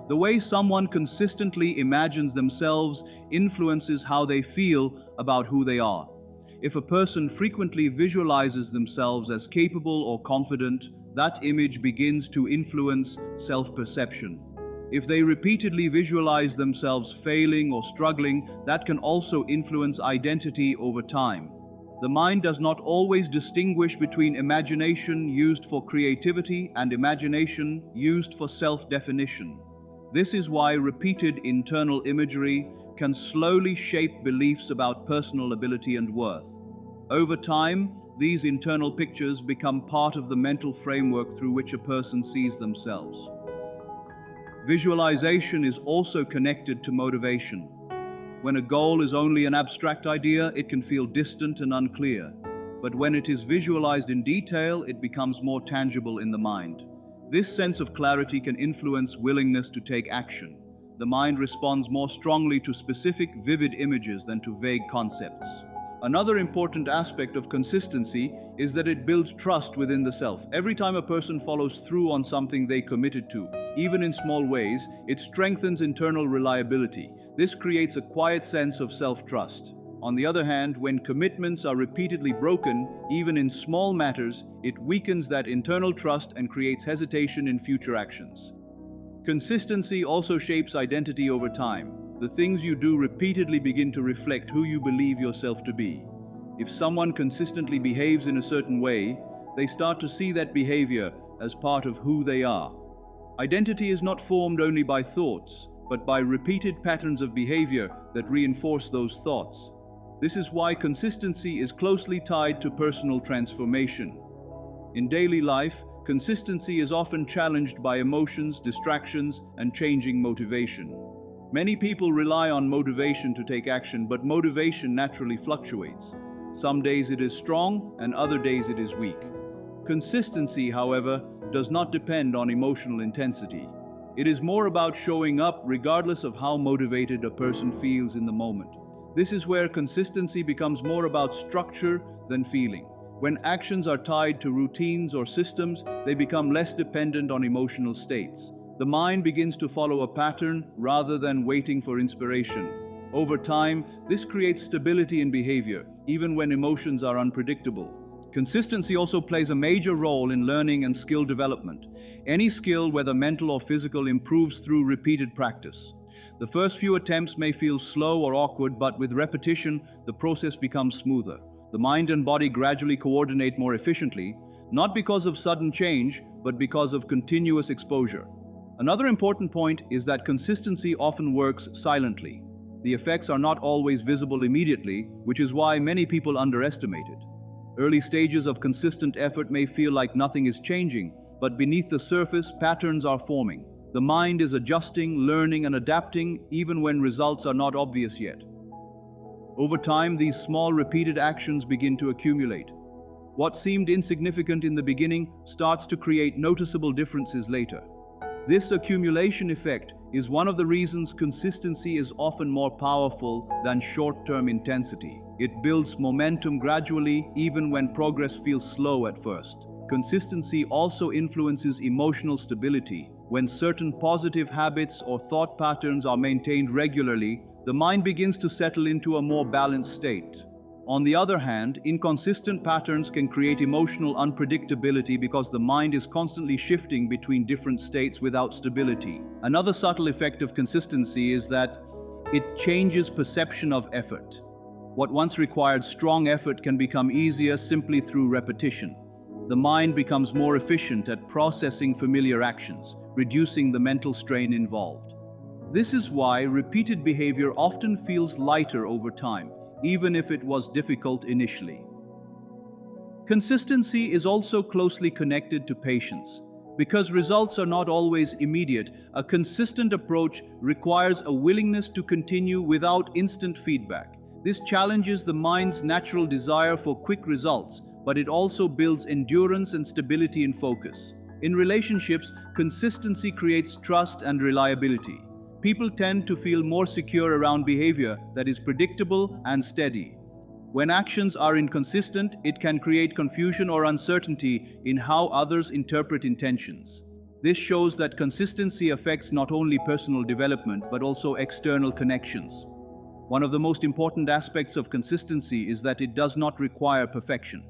[SPEAKER 1] The way someone consistently imagines themselves influences how they feel about who they are. If a person frequently visualizes themselves as capable or confident, that image begins to influence self-perception. If they repeatedly visualize themselves failing or struggling, that can also influence identity over time. The mind does not always distinguish between imagination used for creativity and imagination used for self-definition. This is why repeated internal imagery can slowly shape beliefs about personal ability and worth. Over time, these internal pictures become part of the mental framework through which a person sees themselves. Visualization is also connected to motivation. When a goal is only an abstract idea, it can feel distant and unclear. But when it is visualized in detail, it becomes more tangible in the mind. This sense of clarity can influence willingness to take action. The mind responds more strongly to specific, vivid images than to vague concepts. Another important aspect of consistency is that it builds trust within the self. Every time a person follows through on something they committed to, even in small ways, it strengthens internal reliability. This creates a quiet sense of self-trust. On the other hand, when commitments are repeatedly broken, even in small matters, it weakens that internal trust and creates hesitation in future actions. Consistency also shapes identity over time. The things you do repeatedly begin to reflect who you believe yourself to be. If someone consistently behaves in a certain way, they start to see that behavior as part of who they are. Identity is not formed only by thoughts, but by repeated patterns of behavior that reinforce those thoughts. This is why consistency is closely tied to personal transformation. In daily life, consistency is often challenged by emotions, distractions, and changing motivation. Many people rely on motivation to take action, but motivation naturally fluctuates. Some days it is strong, and other days it is weak. Consistency, however, does not depend on emotional intensity. It is more about showing up regardless of how motivated a person feels in the moment. This is where consistency becomes more about structure than feeling. When actions are tied to routines or systems, they become less dependent on emotional states. The mind begins to follow a pattern rather than waiting for inspiration. Over time, this creates stability in behavior, even when emotions are unpredictable. Consistency also plays a major role in learning and skill development. Any skill, whether mental or physical, improves through repeated practice. The first few attempts may feel slow or awkward, but with repetition, the process becomes smoother. The mind and body gradually coordinate more efficiently, not because of sudden change, but because of continuous exposure. Another important point is that consistency often works silently. The effects are not always visible immediately, which is why many people underestimate it. Early stages of consistent effort may feel like nothing is changing, but beneath the surface, patterns are forming. The mind is adjusting, learning, and adapting even when results are not obvious yet. Over time, these small repeated actions begin to accumulate. What seemed insignificant in the beginning starts to create noticeable differences later. This accumulation effect is one of the reasons consistency is often more powerful than short-term intensity. It builds momentum gradually, even when progress feels slow at first. Consistency also influences emotional stability. When certain positive habits or thought patterns are maintained regularly, the mind begins to settle into a more balanced state. On the other hand, inconsistent patterns can create emotional unpredictability because the mind is constantly shifting between different states without stability. Another subtle effect of consistency is that it changes perception of effort. What once required strong effort can become easier simply through repetition. The mind becomes more efficient at processing familiar actions, reducing the mental strain involved. This is why repeated behavior often feels lighter over time, even if it was difficult initially. Consistency is also closely connected to patience. Because results are not always immediate, a consistent approach requires a willingness to continue without instant feedback. This challenges the mind's natural desire for quick results, but it also builds endurance and stability in focus. In relationships, consistency creates trust and reliability. People tend to feel more secure around behavior that is predictable and steady. When actions are inconsistent, it can create confusion or uncertainty in how others interpret intentions. This shows that consistency affects not only personal development but also external connections. One of the most important aspects of consistency is that it does not require perfection.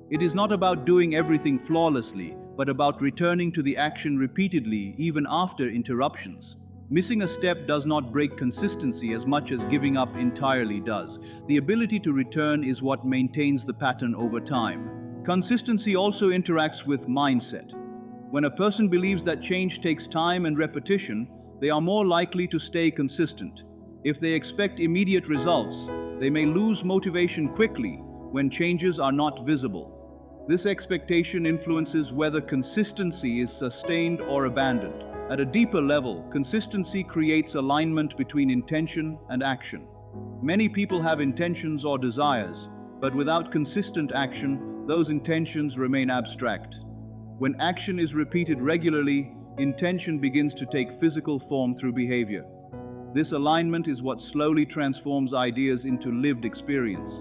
[SPEAKER 1] It is not about doing everything flawlessly, but about returning to the action repeatedly even after interruptions. Missing a step does not break consistency as much as giving up entirely does. The ability to return is what maintains the pattern over time. Consistency also interacts with mindset. When a person believes that change takes time and repetition, they are more likely to stay consistent. If they expect immediate results, they may lose motivation quickly when changes are not visible. This expectation influences whether consistency is sustained or abandoned. At a deeper level, consistency creates alignment between intention and action. Many people have intentions or desires, but without consistent action, those intentions remain abstract. When action is repeated regularly, intention begins to take physical form through behavior. This alignment is what slowly transforms ideas into lived experience.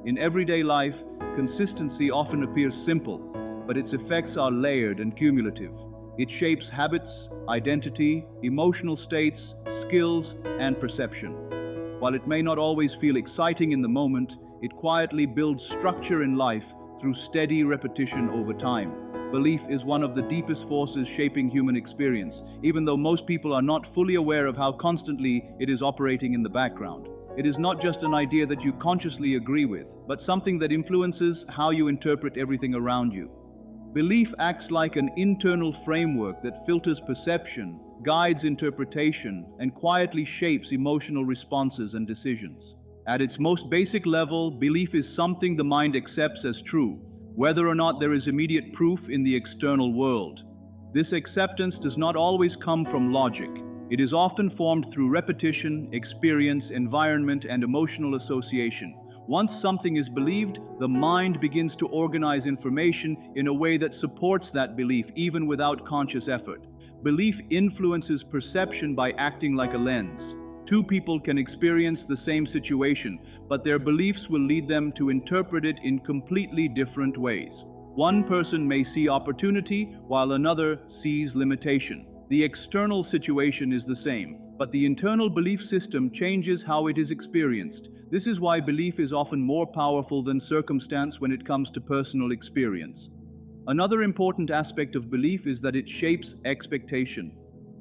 [SPEAKER 1] In everyday life, consistency often appears simple, but its effects are layered and cumulative. It shapes habits, identity, emotional states, skills, and perception. While it may not always feel exciting in the moment, it quietly builds structure in life through steady repetition over time. Belief is one of the deepest forces shaping human experience, even though most people are not fully aware of how constantly it is operating in the background. It is not just an idea that you consciously agree with, but something that influences how you interpret everything around you. Belief acts like an internal framework that filters perception, guides interpretation, and quietly shapes emotional responses and decisions. At its most basic level, belief is something the mind accepts as true, whether or not there is immediate proof in the external world. This acceptance does not always come from logic. It is often formed through repetition, experience, environment, and emotional association. Once something is believed, the mind begins to organize information in a way that supports that belief even without conscious effort. Belief influences perception by acting like a lens. Two people can experience the same situation, but their beliefs will lead them to interpret it in completely different ways. One person may see opportunity while another sees limitation. The external situation is the same, but the internal belief system changes how it is experienced. This is why belief is often more powerful than circumstance when it comes to personal experience. Another important aspect of belief is that it shapes expectation.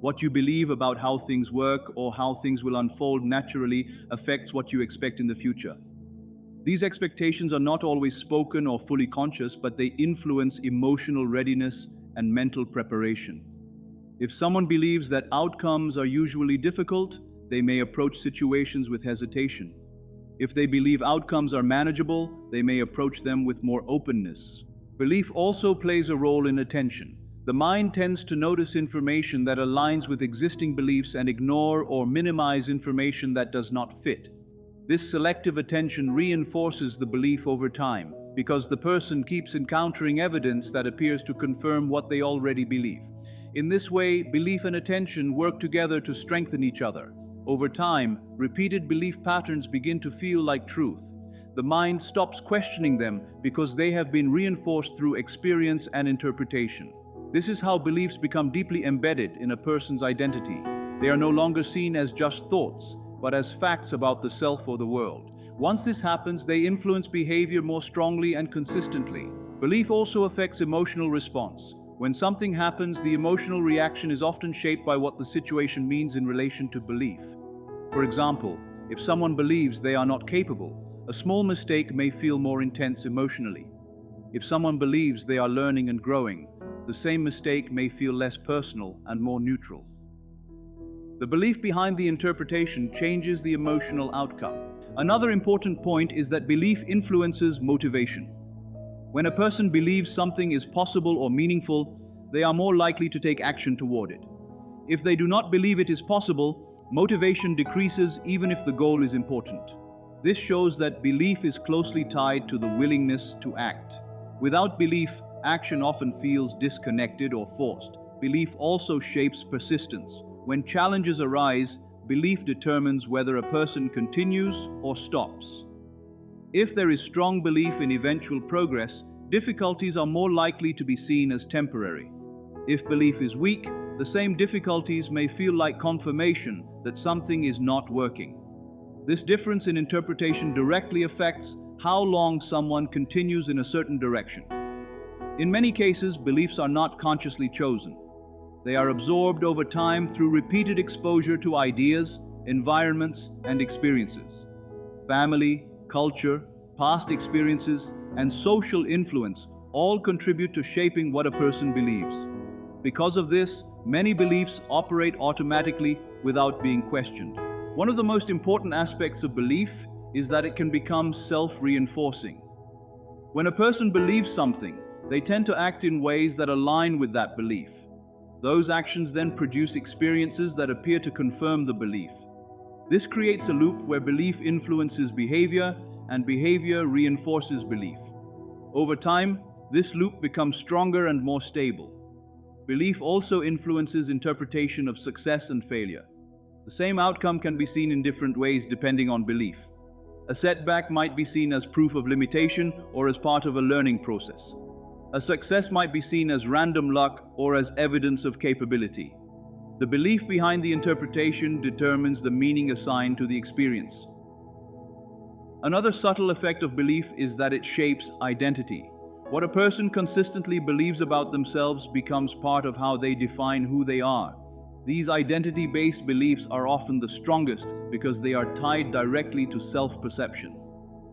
[SPEAKER 1] What you believe about how things work or how things will unfold naturally affects what you expect in the future. These expectations are not always spoken or fully conscious, but they influence emotional readiness and mental preparation. If someone believes that outcomes are usually difficult, they may approach situations with hesitation. If they believe outcomes are manageable, they may approach them with more openness. Belief also plays a role in attention. The mind tends to notice information that aligns with existing beliefs and ignore or minimize information that does not fit. This selective attention reinforces the belief over time, because the person keeps encountering evidence that appears to confirm what they already believe. In this way, belief and attention work together to strengthen each other. Over time, repeated belief patterns begin to feel like truth. The mind stops questioning them because they have been reinforced through experience and interpretation. This is how beliefs become deeply embedded in a person's identity. They are no longer seen as just thoughts, but as facts about the self or the world. Once this happens, they influence behavior more strongly and consistently. Belief also affects emotional response. When something happens, the emotional reaction is often shaped by what the situation means in relation to belief. For example, if someone believes they are not capable, a small mistake may feel more intense emotionally. If someone believes they are learning and growing, the same mistake may feel less personal and more neutral. The belief behind the interpretation changes the emotional outcome. Another important point is that belief influences motivation. When a person believes something is possible or meaningful, they are more likely to take action toward it. If they do not believe it is possible, motivation decreases even if the goal is important. This shows that belief is closely tied to the willingness to act. Without belief, action often feels disconnected or forced. Belief also shapes persistence. When challenges arise, belief determines whether a person continues or stops. If there is strong belief in eventual progress, difficulties are more likely to be seen as temporary. If belief is weak, the same difficulties may feel like confirmation that something is not working. This difference in interpretation directly affects how long someone continues in a certain direction. In many cases, beliefs are not consciously chosen. They are absorbed over time through repeated exposure to ideas, environments, and experiences. Family, culture, past experiences, and social influence all contribute to shaping what a person believes. Because of this, many beliefs operate automatically without being questioned. One of the most important aspects of belief is that it can become self-reinforcing. When a person believes something, they tend to act in ways that align with that belief. Those actions then produce experiences that appear to confirm the belief. This creates a loop where belief influences behavior and behavior reinforces belief. Over time, this loop becomes stronger and more stable. Belief also influences interpretation of success and failure. The same outcome can be seen in different ways depending on belief. A setback might be seen as proof of limitation or as part of a learning process. A success might be seen as random luck or as evidence of capability. The belief behind the interpretation determines the meaning assigned to the experience. Another subtle effect of belief is that it shapes identity. What a person consistently believes about themselves becomes part of how they define who they are. These identity-based beliefs are often the strongest because they are tied directly to self-perception.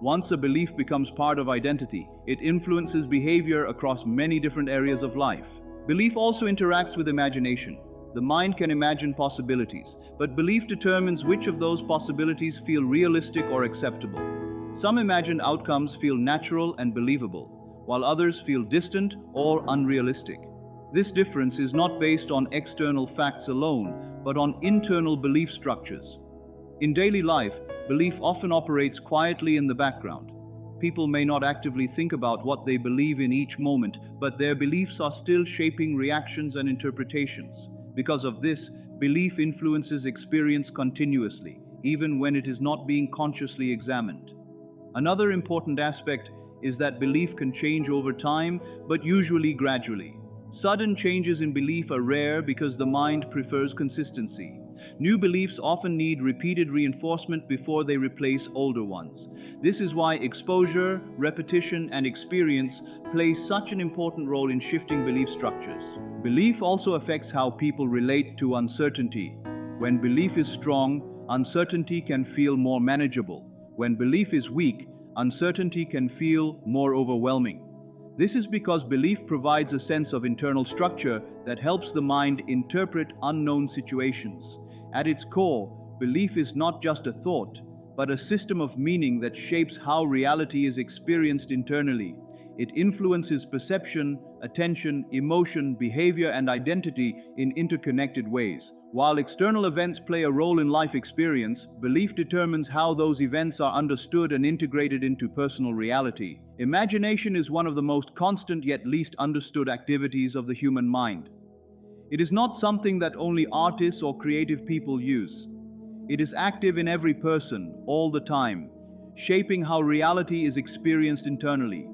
[SPEAKER 1] Once a belief becomes part of identity, it influences behavior across many different areas of life. Belief also interacts with imagination. The mind can imagine possibilities, but belief determines which of those possibilities feel realistic or acceptable. Some imagined outcomes feel natural and believable, while others feel distant or unrealistic. This difference is not based on external facts alone, but on internal belief structures. In daily life, belief often operates quietly in the background. People may not actively think about what they believe in each moment, but their beliefs are still shaping reactions and interpretations. Because of this, belief influences experience continuously, even when it is not being consciously examined. Another important aspect is that belief can change over time, but usually gradually. Sudden changes in belief are rare because the mind prefers consistency. New beliefs often need repeated reinforcement before they replace older ones. This is why exposure, repetition, and experience play such an important role in shifting belief structures. Belief also affects how people relate to uncertainty. When belief is strong, uncertainty can feel more manageable. When belief is weak, uncertainty can feel more overwhelming. This is because belief provides a sense of internal structure that helps the mind interpret unknown situations. At its core, belief is not just a thought, but a system of meaning that shapes how reality is experienced internally. It influences perception, attention, emotion, behavior, and identity in interconnected ways. While external events play a role in life experience, belief determines how those events are understood and integrated into personal reality. Imagination is one of the most constant yet least understood activities of the human mind. It is not something that only artists or creative people use. It is active in every person, all the time, shaping how reality is experienced internally.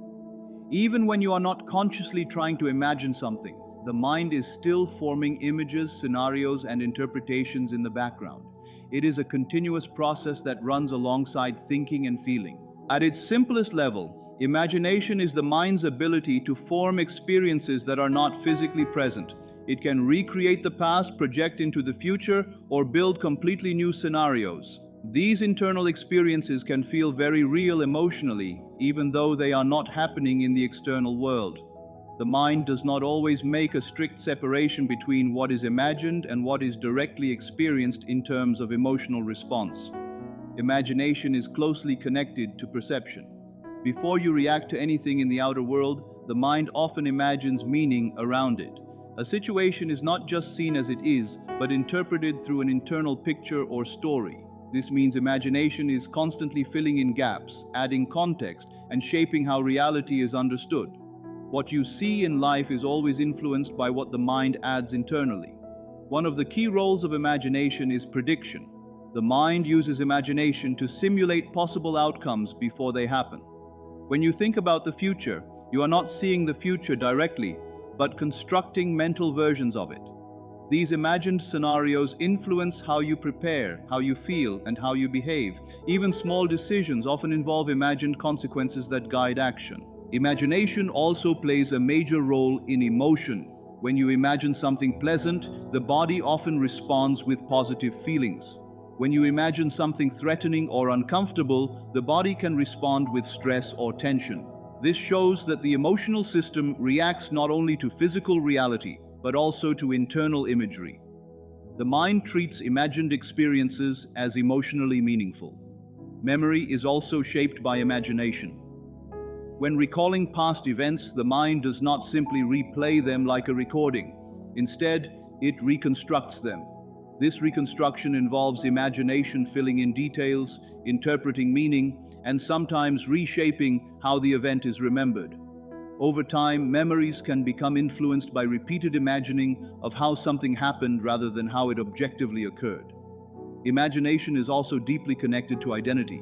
[SPEAKER 1] Even when you are not consciously trying to imagine something, the mind is still forming images, scenarios, and interpretations in the background. It is a continuous process that runs alongside thinking and feeling. At its simplest level, imagination is the mind's ability to form experiences that are not physically present. It can recreate the past, project into the future, or build completely new scenarios. These internal experiences can feel very real emotionally, even though they are not happening in the external world. The mind does not always make a strict separation between what is imagined and what is directly experienced in terms of emotional response. Imagination is closely connected to perception. Before you react to anything in the outer world, the mind often imagines meaning around it. A situation is not just seen as it is, but interpreted through an internal picture or story. This means imagination is constantly filling in gaps, adding context, and shaping how reality is understood. What you see in life is always influenced by what the mind adds internally. One of the key roles of imagination is prediction. The mind uses imagination to simulate possible outcomes before they happen. When you think about the future, you are not seeing the future directly, but constructing mental versions of it. These imagined scenarios influence how you prepare, how you feel, and how you behave. Even small decisions often involve imagined consequences that guide action. Imagination also plays a major role in emotion. When you imagine something pleasant, the body often responds with positive feelings. When you imagine something threatening or uncomfortable, the body can respond with stress or tension. This shows that the emotional system reacts not only to physical reality, but also to internal imagery. The mind treats imagined experiences as emotionally meaningful. Memory is also shaped by imagination. When recalling past events, the mind does not simply replay them like a recording. Instead, it reconstructs them. This reconstruction involves imagination filling in details, interpreting meaning, and sometimes reshaping how the event is remembered. Over time, memories can become influenced by repeated imagining of how something happened rather than how it objectively occurred. Imagination is also deeply connected to identity.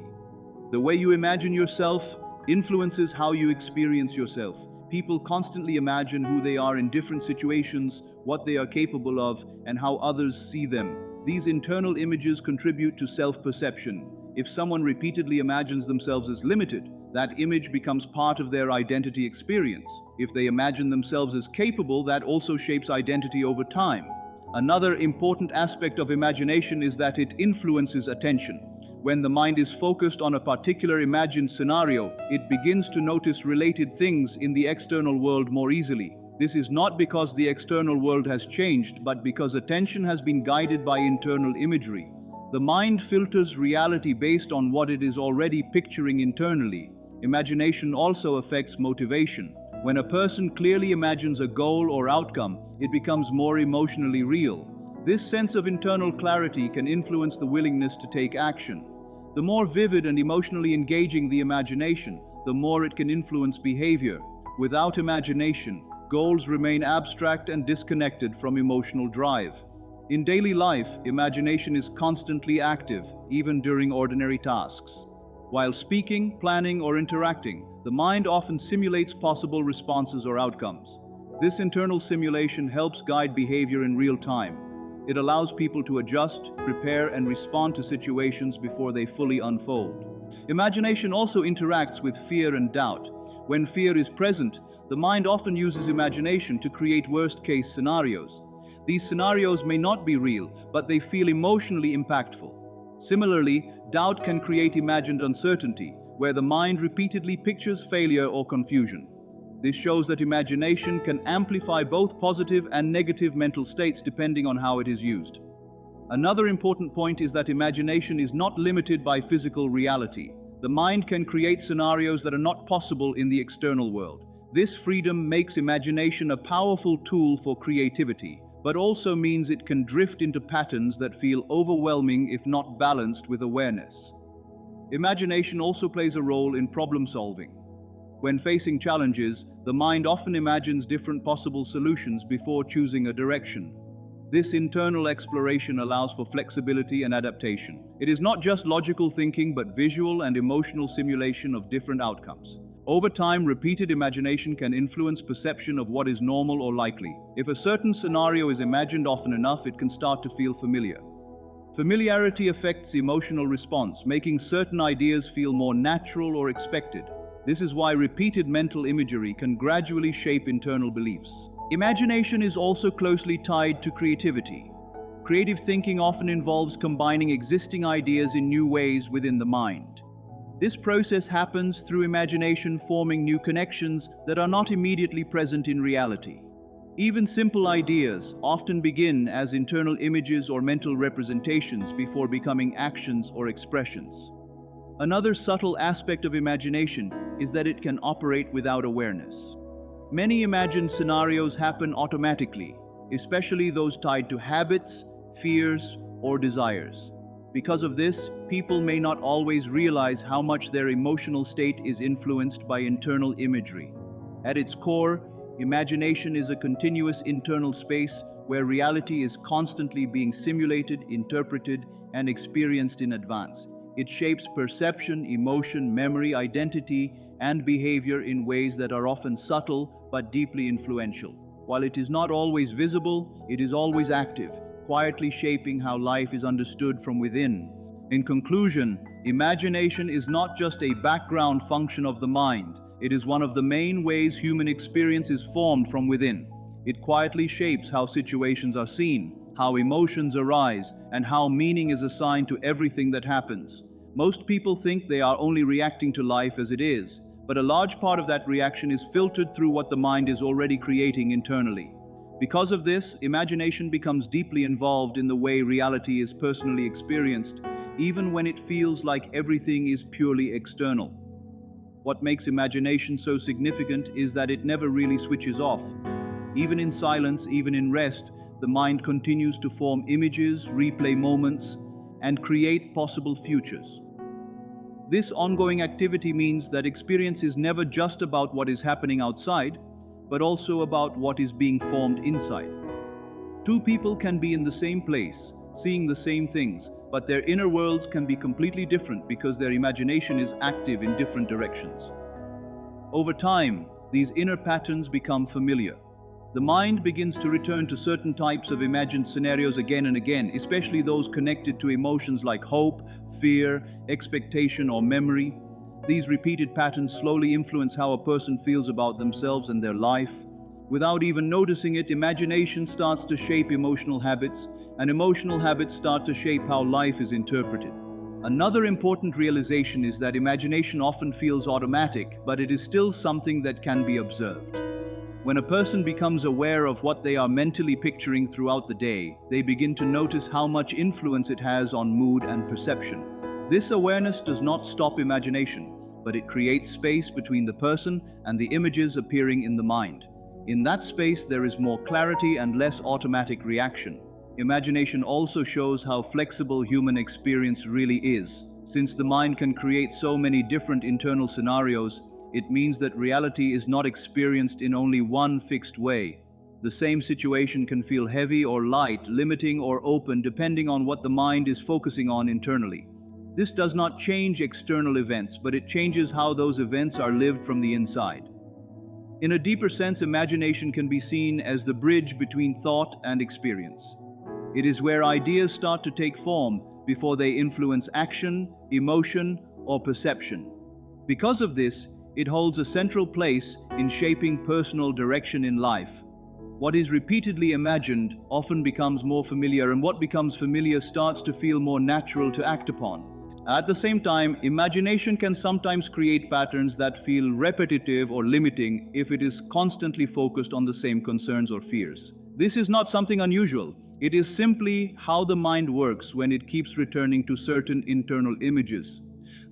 [SPEAKER 1] The way you imagine yourself influences how you experience yourself. People constantly imagine who they are in different situations, what they are capable of, and how others see them. These internal images contribute to self-perception. If someone repeatedly imagines themselves as limited, that image becomes part of their identity experience. If they imagine themselves as capable, that also shapes identity over time. Another important aspect of imagination is that it influences attention. When the mind is focused on a particular imagined scenario, it begins to notice related things in the external world more easily. This is not because the external world has changed, but because attention has been guided by internal imagery. The mind filters reality based on what it is already picturing internally. Imagination also affects motivation. When a person clearly imagines a goal or outcome, it becomes more emotionally real. This sense of internal clarity can influence the willingness to take action. The more vivid and emotionally engaging the imagination, the more it can influence behavior. Without imagination, goals remain abstract and disconnected from emotional drive. In daily life, imagination is constantly active, even during ordinary tasks. While speaking, planning, or interacting, the mind often simulates possible responses or outcomes. This internal simulation helps guide behavior in real time. It allows people to adjust, prepare, and respond to situations before they fully unfold. Imagination also interacts with fear and doubt. When fear is present, the mind often uses imagination to create worst-case scenarios. These scenarios may not be real, but they feel emotionally impactful. Similarly, doubt can create imagined uncertainty, where the mind repeatedly pictures failure or confusion. This shows that imagination can amplify both positive and negative mental states depending on how it is used. Another important point is that imagination is not limited by physical reality. The mind can create scenarios that are not possible in the external world. This freedom makes imagination a powerful tool for creativity, but also means it can drift into patterns that feel overwhelming if not balanced with awareness. Imagination also plays a role in problem solving. When facing challenges, the mind often imagines different possible solutions before choosing a direction. This internal exploration allows for flexibility and adaptation. It is not just logical thinking, but visual and emotional simulation of different outcomes. Over time, repeated imagination can influence perception of what is normal or likely. If a certain scenario is imagined often enough, it can start to feel familiar. Familiarity affects emotional response, making certain ideas feel more natural or expected. This is why repeated mental imagery can gradually shape internal beliefs. Imagination is also closely tied to creativity. Creative thinking often involves combining existing ideas in new ways within the mind. This process happens through imagination forming new connections that are not immediately present in reality. Even simple ideas often begin as internal images or mental representations before becoming actions or expressions. Another subtle aspect of imagination is that it can operate without awareness. Many imagined scenarios happen automatically, especially those tied to habits, fears, or desires. Because of this, people may not always realize how much their emotional state is influenced by internal imagery. At its core, imagination is a continuous internal space where reality is constantly being simulated, interpreted, and experienced in advance. It shapes perception, emotion, memory, identity, and behavior in ways that are often subtle but deeply influential. While it is not always visible, it is always active, quietly shaping how life is understood from within. In conclusion, imagination is not just a background function of the mind, it is one of the main ways human experience is formed from within. It quietly shapes how situations are seen, how emotions arise, and how meaning is assigned to everything that happens. Most people think they are only reacting to life as it is, but a large part of that reaction is filtered through what the mind is already creating internally. Because of this, imagination becomes deeply involved in the way reality is personally experienced, even when it feels like everything is purely external. What makes imagination so significant is that it never really switches off. Even in silence, even in rest, the mind continues to form images, replay moments, and create possible futures. This ongoing activity means that experience is never just about what is happening outside, but also about what is being formed inside. Two people can be in the same place, seeing the same things, but their inner worlds can be completely different because their imagination is active in different directions. Over time, these inner patterns become familiar. The mind begins to return to certain types of imagined scenarios again and again, especially those connected to emotions like hope, fear, expectation, or memory. These repeated patterns slowly influence how a person feels about themselves and their life. Without even noticing it, imagination starts to shape emotional habits, and emotional habits start to shape how life is interpreted. Another important realization is that imagination often feels automatic, but it is still something that can be observed. When a person becomes aware of what they are mentally picturing throughout the day, they begin to notice how much influence it has on mood and perception. This awareness does not stop imagination, but it creates space between the person and the images appearing in the mind. In that space, there is more clarity and less automatic reaction. Imagination also shows how flexible human experience really is. Since the mind can create so many different internal scenarios, it means that reality is not experienced in only one fixed way. The same situation can feel heavy or light, limiting or open, depending on what the mind is focusing on internally. This does not change external events, but it changes how those events are lived from the inside. In a deeper sense, imagination can be seen as the bridge between thought and experience. It is where ideas start to take form before they influence action, emotion, or perception. Because of this, it holds a central place in shaping personal direction in life. What is repeatedly imagined often becomes more familiar, and what becomes familiar starts to feel more natural to act upon. At the same time, imagination can sometimes create patterns that feel repetitive or limiting if it is constantly focused on the same concerns or fears. This is not something unusual. It is simply how the mind works when it keeps returning to certain internal images.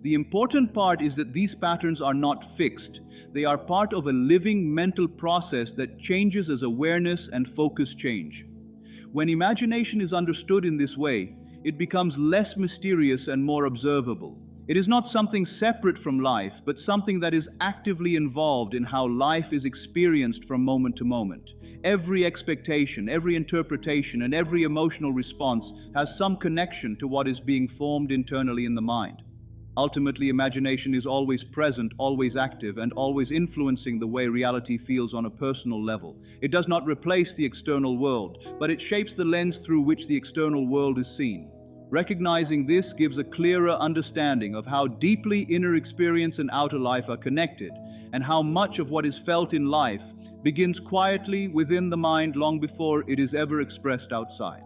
[SPEAKER 1] The important part is that these patterns are not fixed. They are part of a living mental process that changes as awareness and focus change. When imagination is understood in this way, it becomes less mysterious and more observable. It is not something separate from life, but something that is actively involved in how life is experienced from moment to moment. Every expectation, every interpretation, and every emotional response has some connection to what is being formed internally in the mind. Ultimately, imagination is always present, always active, and always influencing the way reality feels on a personal level. It does not replace the external world, but it shapes the lens through which the external world is seen. Recognizing this gives a clearer understanding of how deeply inner experience and outer life are connected, and how much of what is felt in life begins quietly within the mind long before it is ever expressed outside.